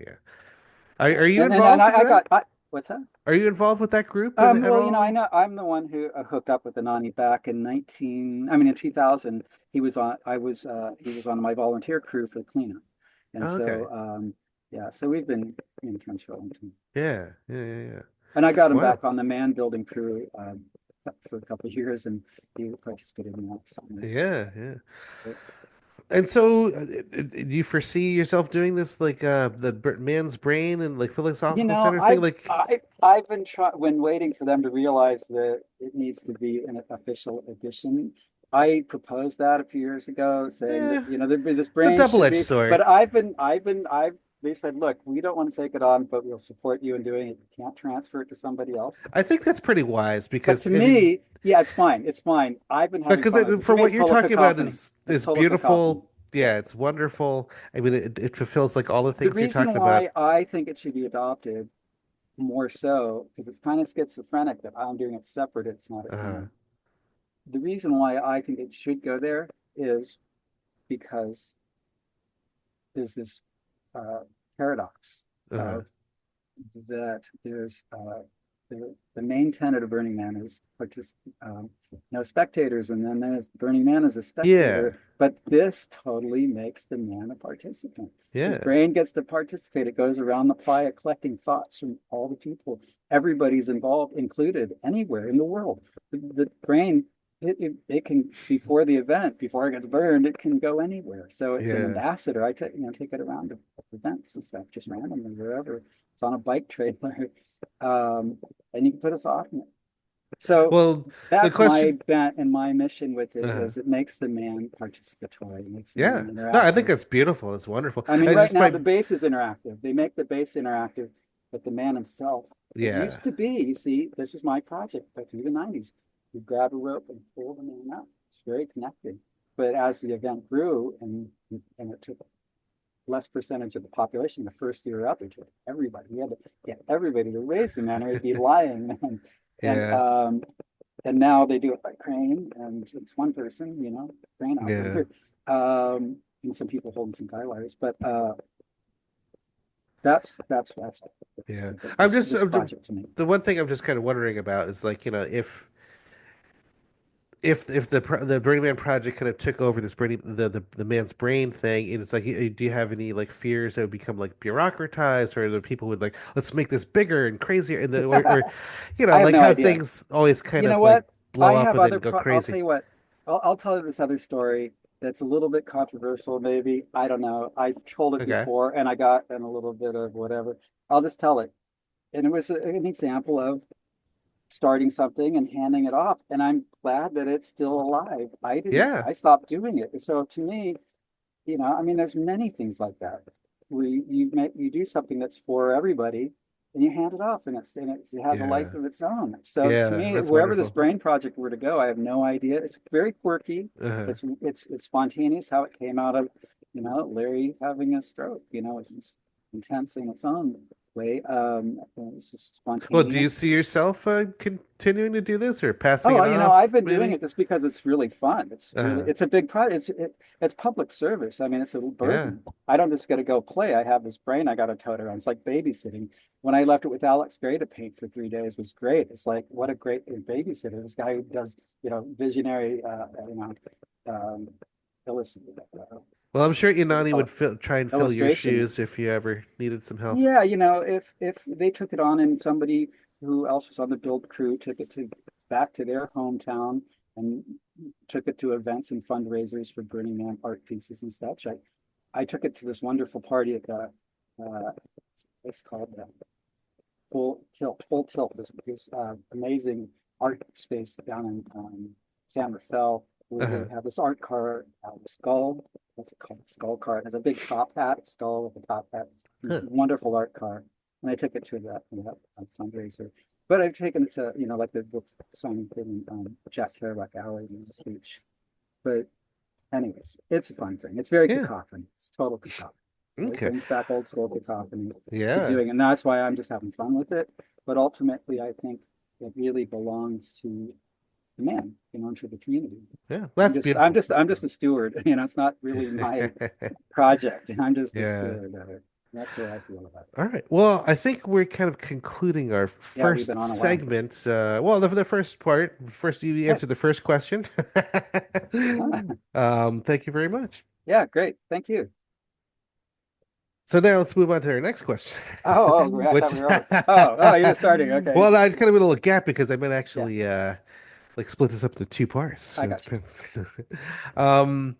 [SPEAKER 3] Yeah.
[SPEAKER 2] Are you
[SPEAKER 3] And
[SPEAKER 2] involved in
[SPEAKER 3] I
[SPEAKER 2] that?
[SPEAKER 3] got what's that?
[SPEAKER 2] Are you involved with that group at
[SPEAKER 3] Well, I
[SPEAKER 2] all?
[SPEAKER 3] know I'm the one who hooked up with Anani back I mean, in 2000, he was on my volunteer crew for the cleanup. And
[SPEAKER 2] Oh, okay.
[SPEAKER 3] so, yeah, so we've been in friends for a long time.
[SPEAKER 2] Yeah, yeah, yeah, yeah.
[SPEAKER 3] And I got him
[SPEAKER 2] Wow.
[SPEAKER 3] back on the man building crew for a couple of years, and he participated in that. So,
[SPEAKER 2] Yeah, yeah.
[SPEAKER 3] yeah.
[SPEAKER 2] And so, do you foresee yourself doing this like man's brain and like philosophical center thing? Like,
[SPEAKER 3] I've been when waiting for them to realize that it needs to be an official edition. I proposed that a few years ago, saying that
[SPEAKER 2] yeah,
[SPEAKER 3] this
[SPEAKER 2] it's a
[SPEAKER 3] brain should
[SPEAKER 2] double-edged
[SPEAKER 3] be.
[SPEAKER 2] sword.
[SPEAKER 3] But they said, look, we don't want to take it on, but we'll support you in doing it. You can't transfer it to somebody else.
[SPEAKER 2] I think that's pretty wise
[SPEAKER 3] But
[SPEAKER 2] because
[SPEAKER 3] to
[SPEAKER 2] I mean,
[SPEAKER 3] me, yeah, it's fine. It's fine. I've been having
[SPEAKER 2] because
[SPEAKER 3] fun with it. To
[SPEAKER 2] for
[SPEAKER 3] me,
[SPEAKER 2] what
[SPEAKER 3] it's
[SPEAKER 2] you're
[SPEAKER 3] total
[SPEAKER 2] talking about
[SPEAKER 3] cacophony. It's
[SPEAKER 2] is
[SPEAKER 3] total cacophony.
[SPEAKER 2] beautiful.
[SPEAKER 3] Yeah.
[SPEAKER 2] Yeah, it's wonderful. I mean, it fulfills like all the
[SPEAKER 3] The
[SPEAKER 2] things you're
[SPEAKER 3] reason
[SPEAKER 2] talking about.
[SPEAKER 3] why I think it should be adopted more so, because it's kind of schizophrenic that I'm doing it separate, it's not at
[SPEAKER 2] Uh,
[SPEAKER 3] home. The reason why I think it should go there is because there's this paradox
[SPEAKER 2] uh,
[SPEAKER 3] of that there's the main tenet of Burning Man is no spectators, and then there's Burning Man as a
[SPEAKER 2] yeah,
[SPEAKER 3] spectator. But this totally makes the man a participant. His
[SPEAKER 2] yeah,
[SPEAKER 3] brain gets to participate. It goes around the playa collecting thoughts from all the people. Everybody's involved, included anywhere in the world. The brain, it can, before the event, before it gets burned, it can go anywhere. So it's an
[SPEAKER 2] yeah,
[SPEAKER 3] ambassador. I take it around to events and stuff, just randomly wherever. It's on a bike trailer, and you can put a thought in it. So
[SPEAKER 2] well, the
[SPEAKER 3] that's my
[SPEAKER 2] question.
[SPEAKER 3] bent and my mission with it
[SPEAKER 2] Uh,
[SPEAKER 3] is it makes the man participatory, it makes the
[SPEAKER 2] yeah,
[SPEAKER 3] man
[SPEAKER 2] no, I think
[SPEAKER 3] interactive.
[SPEAKER 2] that's beautiful. It's wonderful.
[SPEAKER 3] I mean,
[SPEAKER 2] I
[SPEAKER 3] right
[SPEAKER 2] just
[SPEAKER 3] now
[SPEAKER 2] by
[SPEAKER 3] the base is interactive. They make the base interactive, but the man himself, it
[SPEAKER 2] yeah,
[SPEAKER 3] used to be, you see, this was my project, but through the 90s, you grab a rope and pull the man up. It's very connected. But as the event grew and it took less percentage of the population the first year out there, took everybody. We had to get everybody to raise the man or he'd be lying. And
[SPEAKER 2] yeah,
[SPEAKER 3] and now they do it by crane, and it's one person, crane
[SPEAKER 2] yeah,
[SPEAKER 3] operator, and some people holding some guy wires. But that's
[SPEAKER 2] yeah. I'm
[SPEAKER 3] this
[SPEAKER 2] just
[SPEAKER 3] this
[SPEAKER 2] I'm,
[SPEAKER 3] project to me.
[SPEAKER 2] the one thing I'm just kind of wondering about is like if the Burning Man project kind of took over this burning the man's brain thing, and it's like, do you have any like fears that would become like bureaucratized, or the people would like let's make this bigger and crazier, and or
[SPEAKER 3] I have
[SPEAKER 2] like
[SPEAKER 3] no
[SPEAKER 2] how
[SPEAKER 3] idea.
[SPEAKER 2] things always kind
[SPEAKER 3] You know
[SPEAKER 2] of like
[SPEAKER 3] what?
[SPEAKER 2] blow
[SPEAKER 3] I
[SPEAKER 2] up
[SPEAKER 3] have
[SPEAKER 2] and then
[SPEAKER 3] other
[SPEAKER 2] go
[SPEAKER 3] I'll tell
[SPEAKER 2] crazy.
[SPEAKER 3] you what, I'll tell you this other story that's a little bit controversial, maybe. I don't know. I told it
[SPEAKER 2] Okay.
[SPEAKER 3] before and I got in a little bit of whatever. I'll just tell it. And it was an example of starting something and handing it off. And I'm glad that it's still alive.
[SPEAKER 2] Yeah.
[SPEAKER 3] I stopped doing it. So to me, I mean, there's many things like that where you do something that's for everybody and you hand it off it has a life
[SPEAKER 2] Yeah.
[SPEAKER 3] of its own. So to
[SPEAKER 2] Yeah.
[SPEAKER 3] me,
[SPEAKER 2] That's
[SPEAKER 3] wherever this
[SPEAKER 2] wonderful.
[SPEAKER 3] brain project were to go, I have no idea. It's very quirky.
[SPEAKER 2] Uh-huh.
[SPEAKER 3] It's spontaneous how it came out of, Larry having a stroke, it's just intense in its own way. It's just
[SPEAKER 2] Well, do you
[SPEAKER 3] spontaneous.
[SPEAKER 2] see yourself continuing to do this or passing
[SPEAKER 3] Oh,
[SPEAKER 2] it
[SPEAKER 3] I've
[SPEAKER 2] off,
[SPEAKER 3] been doing
[SPEAKER 2] maybe?
[SPEAKER 3] it just because it's really fun.
[SPEAKER 2] Uh-huh.
[SPEAKER 3] It's a big project. It's public service. I mean, it's a
[SPEAKER 2] Yeah.
[SPEAKER 3] burden. I don't just got to go play. I have this brain I got to tote around. It's like babysitting. When I left it with Alex Gray to paint for 3 days was great. It's like, what a great babysitter. This guy who does, visionary, um,
[SPEAKER 2] Well, I'm sure
[SPEAKER 3] what do you
[SPEAKER 2] Inani
[SPEAKER 3] call
[SPEAKER 2] would
[SPEAKER 3] it?
[SPEAKER 2] try and fill your
[SPEAKER 3] Illustration.
[SPEAKER 2] shoes if you ever needed some help.
[SPEAKER 3] Yeah, if they took it on and somebody who else was on the build crew took it to back to their hometown and took it to events and fundraisers for Burning Man art pieces and such. I took it to this wonderful party at the it's called the Full Tilt, this amazing art space down in San Rafael where they
[SPEAKER 2] Uh-huh.
[SPEAKER 3] have this art car, the skull. What's it called? Skull car. It has a big top hat, skull with a top hat.
[SPEAKER 2] Huh.
[SPEAKER 3] Wonderful art car. And I took it to that fundraiser. But I've taken it to, like the book signing thing in Jack Kerouac Alley in the beach. But anyways, it's a fun thing. It's very
[SPEAKER 2] Yeah.
[SPEAKER 3] cacophony. It's total cacophony. It
[SPEAKER 2] Okay.
[SPEAKER 3] brings back old school cacophony to
[SPEAKER 2] Yeah.
[SPEAKER 3] doing, and that's why I'm just having fun with it. But ultimately, I think it really belongs to the man, and to the community.
[SPEAKER 2] Yeah. That's beautiful.
[SPEAKER 3] I'm just a steward. It's not really my project. I'm just a
[SPEAKER 2] Yeah.
[SPEAKER 3] steward of it. That's what I feel about it.
[SPEAKER 2] All right. Well, I think we're kind of concluding our
[SPEAKER 3] Yeah, we've been
[SPEAKER 2] first
[SPEAKER 3] on a while.
[SPEAKER 2] segment. Well, the first part, first you
[SPEAKER 3] Yeah.
[SPEAKER 2] answered the first question. Thank you very much.
[SPEAKER 3] Yeah, great. Thank you.
[SPEAKER 2] So now let's move on to our next question,
[SPEAKER 3] I thought
[SPEAKER 2] which,
[SPEAKER 3] we were over. You're just starting. Okay.
[SPEAKER 2] well, I just kind of a little gap because I'm gonna
[SPEAKER 3] Yeah,
[SPEAKER 2] actually like split this up into two parts.
[SPEAKER 3] I got you.
[SPEAKER 2] Um,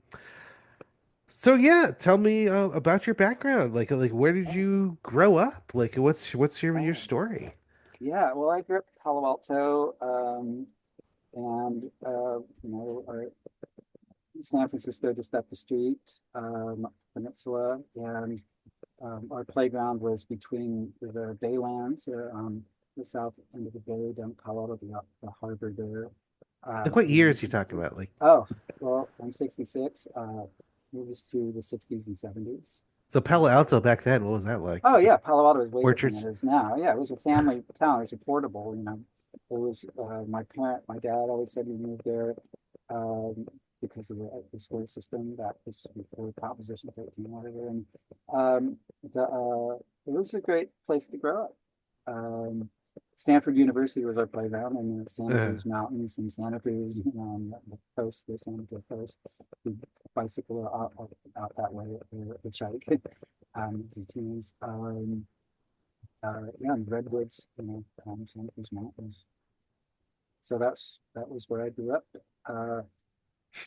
[SPEAKER 2] so yeah, tell me about your background. Like where did
[SPEAKER 3] Oh,
[SPEAKER 2] you grow up? Like what's your
[SPEAKER 3] oh.
[SPEAKER 2] story?
[SPEAKER 3] Yeah, well, I grew up in Palo Alto, and San Francisco, just up the street, peninsula, and our playground was between the Baylands, on the south end of the bay, down Palo Alto, the harbor there.
[SPEAKER 2] Like what
[SPEAKER 3] And
[SPEAKER 2] years you talking about? Like
[SPEAKER 3] oh, well, I'm 66. Movies through the 60s and 70s.
[SPEAKER 2] so Palo Alto back then, what was that like?
[SPEAKER 3] Oh
[SPEAKER 2] Was it
[SPEAKER 3] yeah, Palo Alto is way different
[SPEAKER 2] orchards?
[SPEAKER 3] than it is now. Yeah, it was a family town. It was affordable. It was my dad always said he moved there um, because of the school system. That was before Proposition 13, whatever. And it was a great place to grow up. Um, Stanford University was our playground, and the Santa
[SPEAKER 2] Uh,
[SPEAKER 3] Cruz Mountains and Santa Cruz, on the coast, the Santa Cruz coast. We bicycle out that way, or hitchhike. As teens. Yeah, and redwoods, Santa Cruz Mountains. So that was where I grew up. Uh,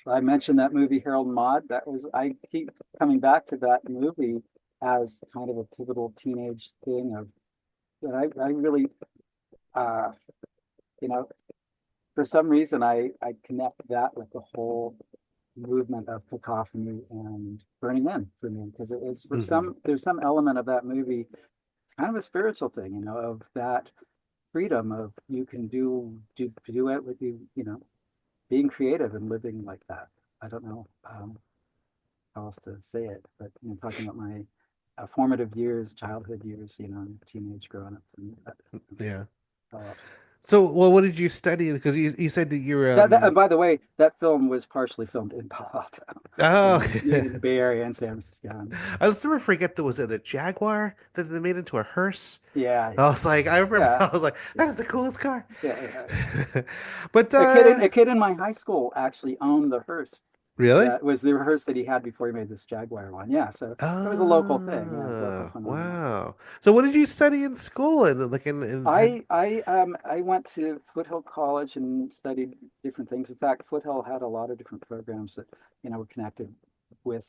[SPEAKER 3] I mentioned that movie Harold and Maude. I keep coming back to that movie as kind of a pivotal teenage thing of that I really, uh, you know, for some reason I connect that with the whole movement of cacophony and Burning Man for me because it's
[SPEAKER 2] mhm.
[SPEAKER 3] there's some element of that movie. It's kind of a spiritual thing, of that freedom of you can do it with being creative and living like that. I don't know how else to say it, but talking about my formative years, childhood years, teenage growing up, and
[SPEAKER 2] Yeah.
[SPEAKER 3] uh,
[SPEAKER 2] So, well, what did you study? Because you said that you're
[SPEAKER 3] and by the way, that film was partially filmed in Palo Alto,
[SPEAKER 2] oh
[SPEAKER 3] in the Bay Area and San Francisco. And,
[SPEAKER 2] I'll never forget there was a Jaguar that they made into a hearse.
[SPEAKER 3] yeah,
[SPEAKER 2] I was like, I remember
[SPEAKER 3] yeah,
[SPEAKER 2] I was like, that
[SPEAKER 3] yeah,
[SPEAKER 2] is the coolest car.
[SPEAKER 3] yeah.
[SPEAKER 2] But
[SPEAKER 3] A kid in my high school actually owned the hearse.
[SPEAKER 2] Really?
[SPEAKER 3] That was the rehearse that he had before he made this Jaguar one. Yeah, so it was a local thing. Yeah, it's a local
[SPEAKER 2] Oh,
[SPEAKER 3] phenomenon.
[SPEAKER 2] wow. So what did you study in school? And like in
[SPEAKER 3] I went to Foothill College and studied different things. In fact, Foothill had a lot of different programs that were connected with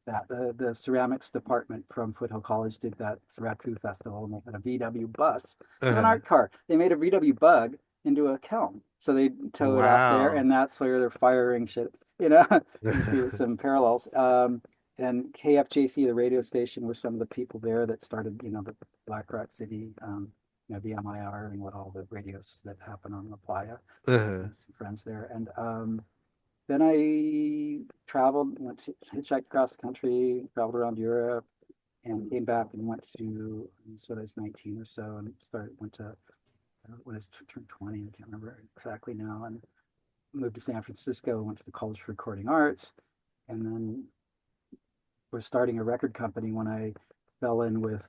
[SPEAKER 3] that. The ceramics department from Foothill College did that Siracu Festival, and they had a VW bus and an
[SPEAKER 2] uh,
[SPEAKER 3] art car. They made a VW Bug into a kiln, so they tow it up there,
[SPEAKER 2] wow.
[SPEAKER 3] and that's where they're firing shit. You know, you see some parallels. And KFJC, the radio station, were some of the people there that started, the Black Rock City, VMIR, and what all the radios that happen on La Playa.
[SPEAKER 2] Uh,
[SPEAKER 3] Some friends there, and then I traveled, went to hitchhiked across the country, traveled around Europe, and came back and went to, so I was 19 or so, and went to, when I turned 20, I can't remember exactly now, and moved to San Francisco, went to the College for Recording Arts, and then was starting a record company when I fell in with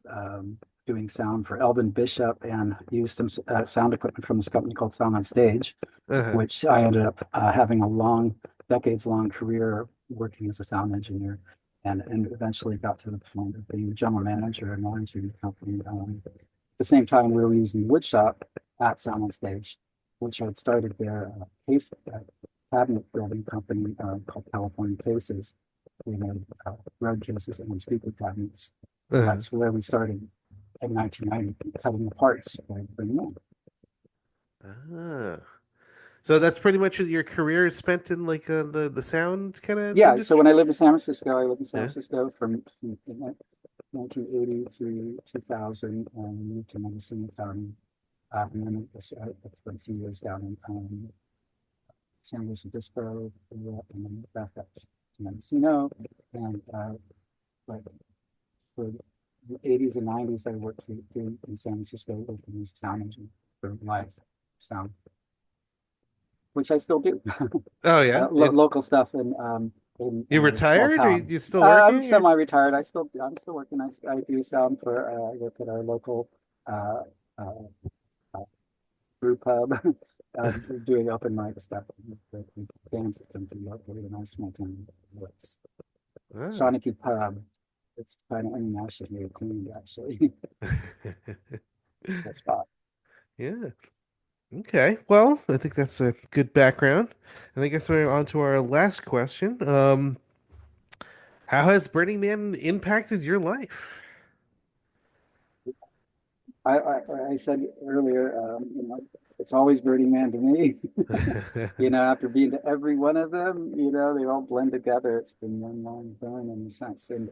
[SPEAKER 3] doing sound for Elvin Bishop and used some sound equipment from this company called Sound on Stage,
[SPEAKER 2] uh,
[SPEAKER 3] which I ended up having a decades long career working as a sound engineer, and eventually got to the point of being general manager and managing the company. At the same time, we were using the wood shop at Sound on Stage, which had started their case cabinet building company called California Cases. We made road cases and speaker cabinets. And
[SPEAKER 2] uh.
[SPEAKER 3] that's where we started in 1990, cutting the parts for bringing in.
[SPEAKER 2] Ah. So that's pretty much your career is spent in like the sound kind of
[SPEAKER 3] Yeah, so
[SPEAKER 2] industry?
[SPEAKER 3] when I lived in San Francisco, I lived in San
[SPEAKER 2] Yeah.
[SPEAKER 3] Francisco from 1980 through 2000, and moved to Mendocino County. And then I spent a few years down in San Luis Obispo, and then back up to Mendocino. And like for the 80s and 90s, I worked in San Francisco working as a sound engineer for live sound, which I still do.
[SPEAKER 2] Oh yeah.
[SPEAKER 3] Local stuff
[SPEAKER 2] You
[SPEAKER 3] in a small
[SPEAKER 2] retired or
[SPEAKER 3] town.
[SPEAKER 2] you still
[SPEAKER 3] I'm
[SPEAKER 2] working or?
[SPEAKER 3] semi-retired. I'm still working. I do sound for I work at our local uh, uh, uh, brew pub, doing open mic stuff. The bands that come through locally in our small town. It's
[SPEAKER 2] Ah.
[SPEAKER 3] Shawnee Pub. It's kind of internationally acclaimed, actually. It's a cool spot.
[SPEAKER 2] Yeah. Okay. Well, I think that's a good background. And I guess we're on to our last question. How has Burning Man impacted your life?
[SPEAKER 3] I said earlier, it's always Burning Man to me. After being to every one of them, they all blend together. It's been one long burn in a sense. And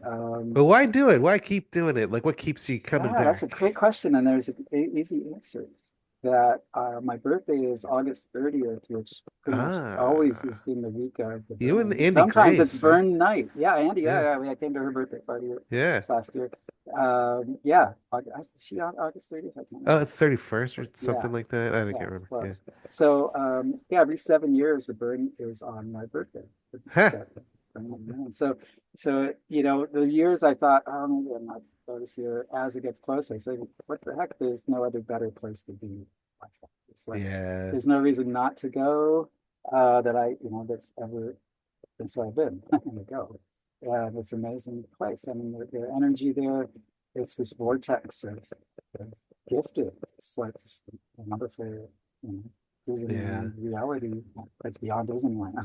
[SPEAKER 2] But why do it? Why keep doing it? Like, what keeps you coming
[SPEAKER 3] that's a
[SPEAKER 2] back?
[SPEAKER 3] great question. And there's an easy answer that my birthday is August 30th, which pretty much always
[SPEAKER 2] Ah,
[SPEAKER 3] is in the week of the
[SPEAKER 2] you and
[SPEAKER 3] burn.
[SPEAKER 2] Andy
[SPEAKER 3] Sometimes it's
[SPEAKER 2] Grace, right?
[SPEAKER 3] burn night. Yeah, Andy.
[SPEAKER 2] Yeah.
[SPEAKER 3] I came to her birthday party
[SPEAKER 2] Yeah.
[SPEAKER 3] this last year. Yeah, she on August 30th. I can't
[SPEAKER 2] Oh,
[SPEAKER 3] remember.
[SPEAKER 2] it's 31st or
[SPEAKER 3] Yeah,
[SPEAKER 2] something like that. I can't
[SPEAKER 3] yeah, it's
[SPEAKER 2] remember. Yeah.
[SPEAKER 3] close. So yeah, every 7 years the burn is on my birthday.
[SPEAKER 2] Huh.
[SPEAKER 3] So the years I thought, oh, maybe I'm not go this year. As it gets closer, I say, what the heck? There's no other better place to be. It's like
[SPEAKER 2] Yeah.
[SPEAKER 3] there's no reason not to go. That that's ever since I've been. I'm gonna go. And it's an amazing place. I mean, the energy there. It's this vortex of gifted. It's like just a wonderful,
[SPEAKER 2] Yeah.
[SPEAKER 3] Disneyland reality. It's beyond Disneyland.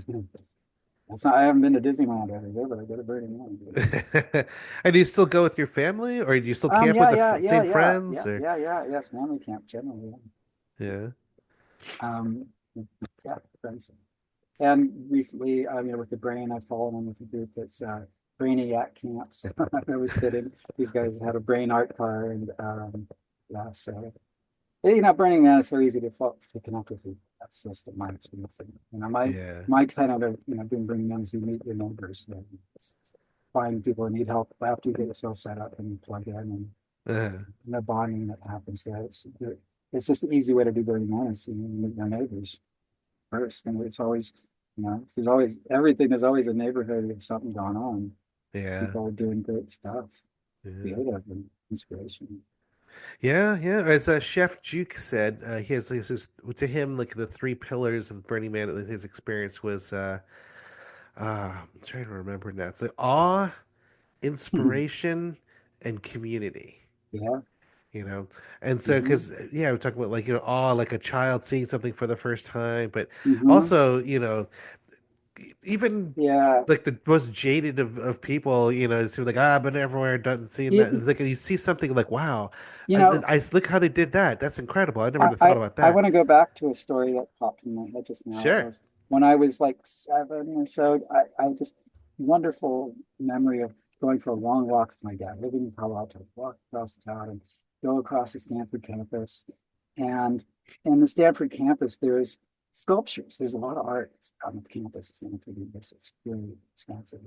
[SPEAKER 3] It's not. I haven't been to Disneyland every year, but I go to Burning Man.
[SPEAKER 2] And do you still go with your family, or do you still camp with
[SPEAKER 3] Yeah,
[SPEAKER 2] the
[SPEAKER 3] yeah, yeah,
[SPEAKER 2] same
[SPEAKER 3] yeah,
[SPEAKER 2] friends,
[SPEAKER 3] yeah,
[SPEAKER 2] or
[SPEAKER 3] yeah, yeah. Yes, family camp generally.
[SPEAKER 2] yeah?
[SPEAKER 3] Um, yeah, friends. And recently, with the brain, I've fallen in with a group that's Brainiac Camp. So that was fitting. These guys had a brain art car, and yeah, so Burning Man is so easy to connect with you. That's just my experience. My
[SPEAKER 2] Yeah.
[SPEAKER 3] my tenet of doing Burning Man is you meet your neighbors. Find people who need help after you get yourself set up and plug in,
[SPEAKER 2] Uh,
[SPEAKER 3] and the bonding that happens there. It's just an easy way to do Burning Man is meet your neighbors first. And it's always, there's always everything. There's always a neighborhood of something going on.
[SPEAKER 2] yeah.
[SPEAKER 3] People are doing great stuff,
[SPEAKER 2] Yeah.
[SPEAKER 3] creative and inspiration.
[SPEAKER 2] Yeah, yeah. As Chef Juke said, to him like the three pillars of Burning Man. His experience was I'm trying to remember now. It's like awe, inspiration, and community.
[SPEAKER 3] Yeah.
[SPEAKER 2] You know, and so
[SPEAKER 3] Hmm.
[SPEAKER 2] because yeah, we're talking about like awe, like a child seeing something for the first time, but
[SPEAKER 3] Hmm.
[SPEAKER 2] also even
[SPEAKER 3] Yeah.
[SPEAKER 2] like the most jaded of people, it seems like I've been everywhere, done seen that.
[SPEAKER 3] You,
[SPEAKER 2] It's like you see something like wow,
[SPEAKER 3] you know,
[SPEAKER 2] look how they did that. That's incredible. I never
[SPEAKER 3] I,
[SPEAKER 2] would have thought
[SPEAKER 3] I,
[SPEAKER 2] about
[SPEAKER 3] I
[SPEAKER 2] that.
[SPEAKER 3] want to go back to a story that popped in my head just now
[SPEAKER 2] Sure.
[SPEAKER 3] of when I was like 7 or so. I just wonderful memory of going for a long walk with my dad, living in Palo Alto, walk across town and go across the Stanford campus. And in the Stanford campus, there's sculptures. There's a lot of art on the campus at Stanford University. It's really expensive.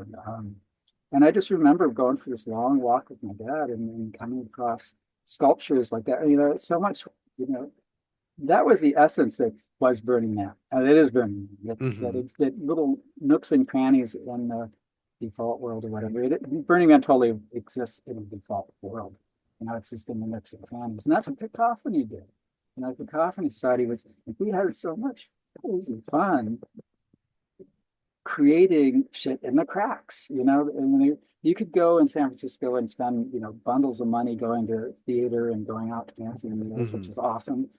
[SPEAKER 3] And I just remember going for this long walk with my dad and coming across sculptures like that. It's so much, you know, that was the essence that was Burning Man. And it is Burning Man. That
[SPEAKER 2] Hmm.
[SPEAKER 3] it's that little nooks and crannies in the default world or whatever. Burning Man totally exists in the default world. It's just in the nooks and crannies. And that's what Cacophony did. Cacophony Society was, we had so much crazy fun creating shit in the cracks, and you could go in San Francisco and spend, bundles of money going to theater and going out to fancy meals, which
[SPEAKER 2] Hmm.
[SPEAKER 3] is awesome.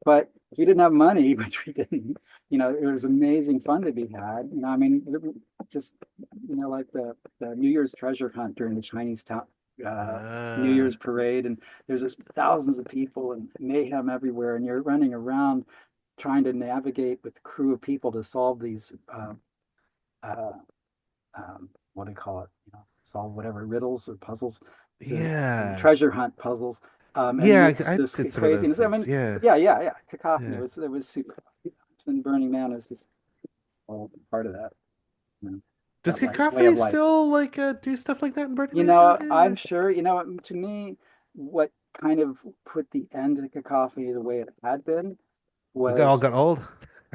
[SPEAKER 3] But if you didn't have money, which we didn't, it was amazing fun to be had. Just, like the New Year's treasure hunt during the Chinese town, uh, New
[SPEAKER 2] Ah,
[SPEAKER 3] Year's parade. And there's just thousands of people and mayhem everywhere. And you're running around trying to navigate with a crew of people to solve these uh, what do you call it? Solve whatever riddles or puzzles, the
[SPEAKER 2] yeah,
[SPEAKER 3] treasure hunt puzzles,
[SPEAKER 2] yeah.
[SPEAKER 3] amidst
[SPEAKER 2] I
[SPEAKER 3] this
[SPEAKER 2] did some of those
[SPEAKER 3] craziness. I
[SPEAKER 2] things.
[SPEAKER 3] mean,
[SPEAKER 2] Yeah,
[SPEAKER 3] yeah, yeah, yeah. Cacophony
[SPEAKER 2] yeah.
[SPEAKER 3] it was super. And Burning Man is just all part of that,
[SPEAKER 2] Does
[SPEAKER 3] that way
[SPEAKER 2] Cacophony
[SPEAKER 3] of life.
[SPEAKER 2] still like do stuff like that in Burning Man nowadays?
[SPEAKER 3] I'm
[SPEAKER 2] Or?
[SPEAKER 3] sure. To me, what kind of put the end to Cacophony the way it had been
[SPEAKER 2] We all
[SPEAKER 3] was
[SPEAKER 2] got old.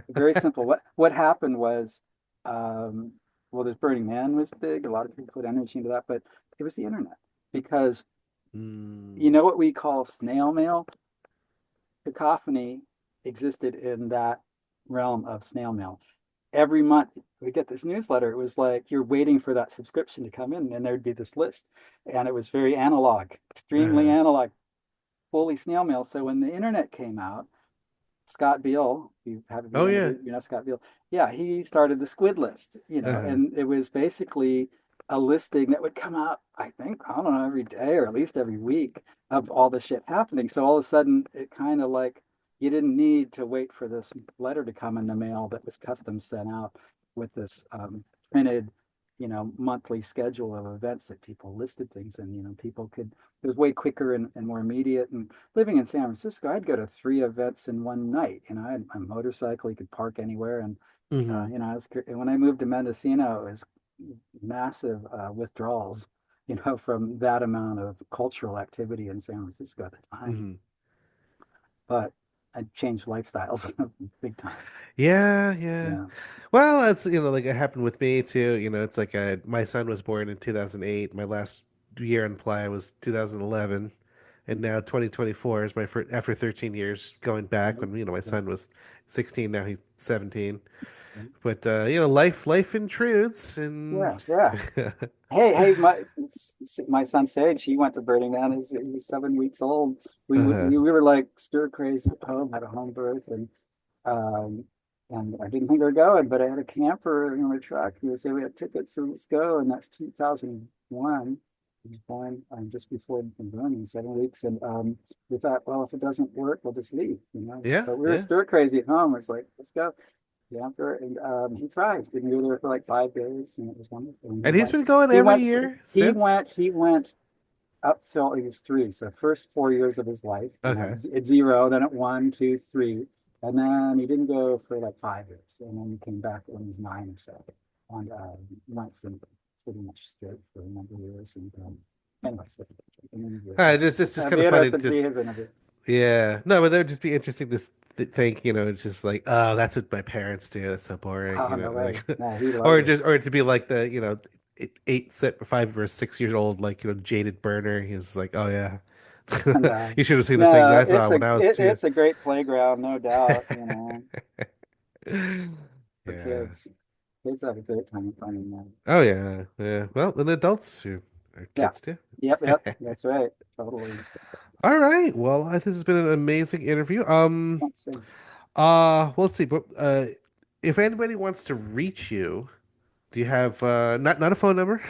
[SPEAKER 3] very simple. What happened was, um, well, this Burning Man was big. A lot of people put energy into that, but it was the internet because you
[SPEAKER 2] Mm.
[SPEAKER 3] know what we call snail mail. Cacophony existed in that realm of snail mail. Every month we get this newsletter. It was like you're waiting for that subscription to come in, and there'd be this list, and it was very analog, extremely
[SPEAKER 2] Uh,
[SPEAKER 3] analog, fully snail mail. So when the internet came out, Scott Beale, have
[SPEAKER 2] oh
[SPEAKER 3] you
[SPEAKER 2] yeah.
[SPEAKER 3] interviewed, Scott Beale? Yeah, he started the squid list,
[SPEAKER 2] Uh,
[SPEAKER 3] and it was basically a listing that would come out, I think, I don't know, every day or at least every week of all the shit happening. So all of a sudden, it kind of like you didn't need to wait for this letter to come in the mail that was custom sent out with this printed, monthly schedule of events that people listed things and, people could, it was way quicker and more immediate. And living in San Francisco, I'd go to 3 events in one night. I had my motorcycle, you could park anywhere. And,
[SPEAKER 2] hmm.
[SPEAKER 3] and when I moved to Mendocino, it was massive withdrawals, from that amount of cultural activity in San Francisco at the time.
[SPEAKER 2] Hmm.
[SPEAKER 3] But I changed lifestyles big time.
[SPEAKER 2] Yeah, yeah.
[SPEAKER 3] Yeah.
[SPEAKER 2] Well, that's like it happened with me too. It's like my son was born in 2008. My last year in play was 2011, and now 2024 is my first after 13 years going back
[SPEAKER 3] Yeah.
[SPEAKER 2] when my
[SPEAKER 3] Yeah.
[SPEAKER 2] son was 16. Now he's 17.
[SPEAKER 3] Yeah.
[SPEAKER 2] But life intrudes, and
[SPEAKER 3] Yeah. Yeah. Hey, my son Sage, he went to Burning Man. He's 7 weeks old.
[SPEAKER 2] uh,
[SPEAKER 3] We were like stir crazy at home, had a home birth, um, and I didn't think we were going, but I had a camper in my truck. And they said we had tickets, so let's go. And that's 2001. He was born just before the burning, 7 weeks, and we thought, well, if it doesn't work, we'll just leave,
[SPEAKER 2] yeah,
[SPEAKER 3] But we were
[SPEAKER 2] yeah.
[SPEAKER 3] stir crazy at home. It's like, let's go. Camper, and he thrived. And we were there for like 5 days, and it was wonderful. And
[SPEAKER 2] And he's been going
[SPEAKER 3] he
[SPEAKER 2] every
[SPEAKER 3] went,
[SPEAKER 2] year since.
[SPEAKER 3] he went up till he was 3. So first 4 years of his life,
[SPEAKER 2] Okay.
[SPEAKER 3] at 0, then at 1, 2, 3, and then he didn't go for like 5 years, and then he came back when he was 9 or so, and went for pretty much straight for a number of years. And anyway, so
[SPEAKER 2] It's just
[SPEAKER 3] I'd
[SPEAKER 2] kind
[SPEAKER 3] be
[SPEAKER 2] of funny
[SPEAKER 3] interested to
[SPEAKER 2] to
[SPEAKER 3] see his interview.
[SPEAKER 2] yeah. No, but that would just be interesting to think, it's just like, oh, that's what my parents do. That's so boring,
[SPEAKER 3] Oh, no way!
[SPEAKER 2] like,
[SPEAKER 3] No, he loved it.
[SPEAKER 2] or to be like the, 5 or 6 years old, like, jaded burner. He was like, oh yeah,
[SPEAKER 3] No,
[SPEAKER 2] you should have seen the things
[SPEAKER 3] no,
[SPEAKER 2] I thought when I was two.
[SPEAKER 3] it's a great playground, no doubt. For
[SPEAKER 2] Yeah.
[SPEAKER 3] kids. Kids have a great time finding that.
[SPEAKER 2] Oh yeah, yeah. Well, and adults too,
[SPEAKER 3] Yeah.
[SPEAKER 2] kids too.
[SPEAKER 3] Yep. That's right. Totally.
[SPEAKER 2] All right. Well, this has been an amazing interview.
[SPEAKER 3] Let's see.
[SPEAKER 2] Well, let's see. But if anybody wants to reach you, do you have not a phone number,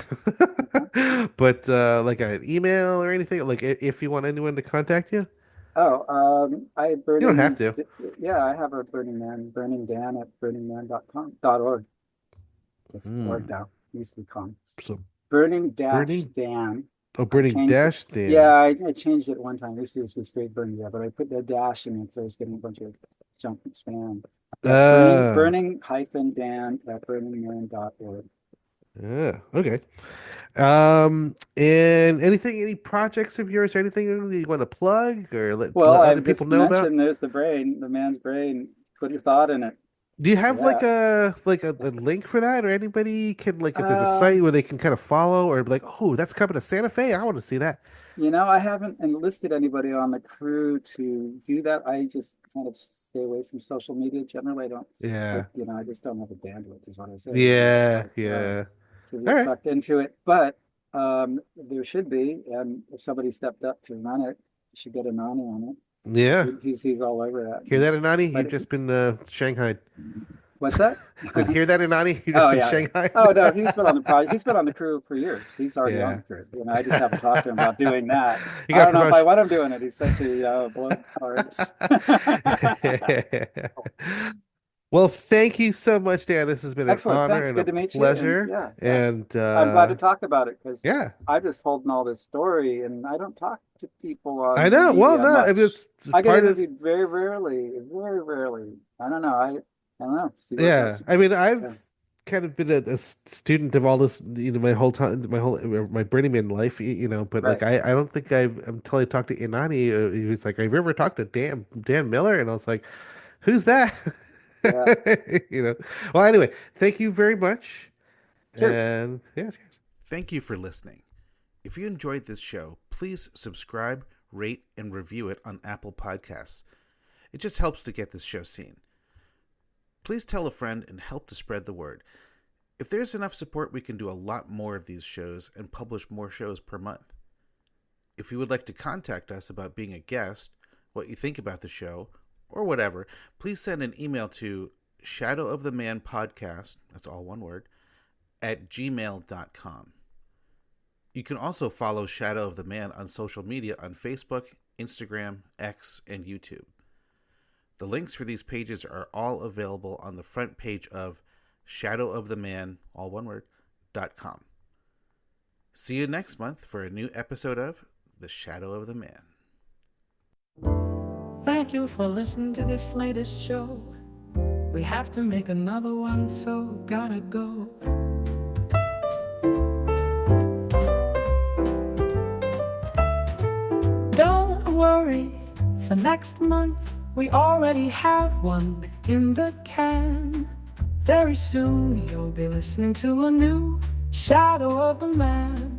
[SPEAKER 3] Okay.
[SPEAKER 2] but like an email or anything? Like if you want anyone to contact you,
[SPEAKER 3] Oh, I
[SPEAKER 2] you don't have
[SPEAKER 3] burning.
[SPEAKER 2] to.
[SPEAKER 3] Yeah, I have a Burning Man, Burning Dan at burningman.com.org. It's org
[SPEAKER 2] Hmm.
[SPEAKER 3] now. It used to be com.
[SPEAKER 2] So
[SPEAKER 3] Burning dash
[SPEAKER 2] burning,
[SPEAKER 3] Dan.
[SPEAKER 2] oh,
[SPEAKER 3] I
[SPEAKER 2] burning
[SPEAKER 3] changed it.
[SPEAKER 2] dash
[SPEAKER 3] Yeah,
[SPEAKER 2] Dan.
[SPEAKER 3] I changed it one time. It used to just be straight Burning Dan, but I put the dash in it because I was getting a bunch of junk spam. Yeah, it's
[SPEAKER 2] Uh,
[SPEAKER 3] burning hyphen Dan at burningman.org.
[SPEAKER 2] yeah. Okay. And any projects of yours, anything you want to plug or
[SPEAKER 3] Well,
[SPEAKER 2] let other
[SPEAKER 3] I've
[SPEAKER 2] people
[SPEAKER 3] just
[SPEAKER 2] know about?
[SPEAKER 3] mentioned there's the brain, the man's brain. Put your thought in it
[SPEAKER 2] Do you
[SPEAKER 3] for
[SPEAKER 2] have like
[SPEAKER 3] that.
[SPEAKER 2] a link for that, or anybody can like if there's a
[SPEAKER 3] Um,
[SPEAKER 2] site where they can kind of follow or be like, oh, that's coming to Santa Fe, I want to see that.
[SPEAKER 3] I haven't enlisted anybody on the crew to do that. I just kind of stay away from social media generally. I don't like,
[SPEAKER 2] Yeah,
[SPEAKER 3] I just don't have the bandwidth, is what I say. It's
[SPEAKER 2] yeah,
[SPEAKER 3] like
[SPEAKER 2] yeah.
[SPEAKER 3] to
[SPEAKER 2] All
[SPEAKER 3] get
[SPEAKER 2] right.
[SPEAKER 3] sucked into it. But there should be, and if somebody stepped up to run it, you should get a Nani on it.
[SPEAKER 2] Yeah.
[SPEAKER 3] He's all over that.
[SPEAKER 2] Hear that, Inani? You've
[SPEAKER 3] But
[SPEAKER 2] just been Shanghai.
[SPEAKER 3] what's that?
[SPEAKER 2] Said, hear that, Inani? You've just
[SPEAKER 3] Oh
[SPEAKER 2] been
[SPEAKER 3] yeah, yeah.
[SPEAKER 2] Shanghai.
[SPEAKER 3] Oh no, he's been on the project. He's been on the crew for years. He's already on
[SPEAKER 2] Yeah.
[SPEAKER 3] the crew. I just haven't talked to him about doing that.
[SPEAKER 2] You
[SPEAKER 3] I
[SPEAKER 2] got
[SPEAKER 3] don't know if I
[SPEAKER 2] promotion.
[SPEAKER 3] want him doing it. He's such a blowhard.
[SPEAKER 2] Well, thank you so much, Dan. This has been an
[SPEAKER 3] Excellent.
[SPEAKER 2] honor
[SPEAKER 3] Thanks.
[SPEAKER 2] and a
[SPEAKER 3] Good to meet you. And
[SPEAKER 2] pleasure.
[SPEAKER 3] yeah.
[SPEAKER 2] And
[SPEAKER 3] I'm glad to talk about it because
[SPEAKER 2] yeah,
[SPEAKER 3] I'm just holding all this story and I don't talk to people
[SPEAKER 2] I
[SPEAKER 3] on the
[SPEAKER 2] know. Well,
[SPEAKER 3] media
[SPEAKER 2] no, I mean,
[SPEAKER 3] much.
[SPEAKER 2] it's
[SPEAKER 3] I get
[SPEAKER 2] part of,
[SPEAKER 3] interviewed very rarely, very rarely. I don't know. I don't know. See where it
[SPEAKER 2] yeah.
[SPEAKER 3] goes.
[SPEAKER 2] I mean,
[SPEAKER 3] Yeah.
[SPEAKER 2] I've kind of been a student of all this, my whole time, my Burning Man life, but like,
[SPEAKER 3] Right.
[SPEAKER 2] I don't think until I talked to Inani, he was like, have you ever talked to Dan Miller? And I was like, who's that?
[SPEAKER 3] Yeah.
[SPEAKER 2] You know. Well, anyway, thank you very much.
[SPEAKER 3] Cheers.
[SPEAKER 2] And yeah, cheers. Thank you for listening. If you enjoyed this show, please subscribe, rate, and review it on Apple Podcasts. It just helps to get this show seen. Please tell a friend and help to spread the word. If there's enough support, we can do a lot more of these shows and publish more shows per month. If you would like to contact us about being a guest, what you think about the show, or whatever, please send an email to shadowofthemanpodcast, that's all one word, at gmail.com. You can also follow Shadow of the Man on social media on Facebook, Instagram, X, and YouTube. The links for these pages are all available on the front page of shadowoftheman, all one word, .com. See you next month for a new episode of The Shadow of the Man.
[SPEAKER 1] Thank you for listening to this latest show. We have to make another one, so gotta go. Don't worry, for next month we already have one in the can. Very soon you'll be listening to a new Shadow of the Man.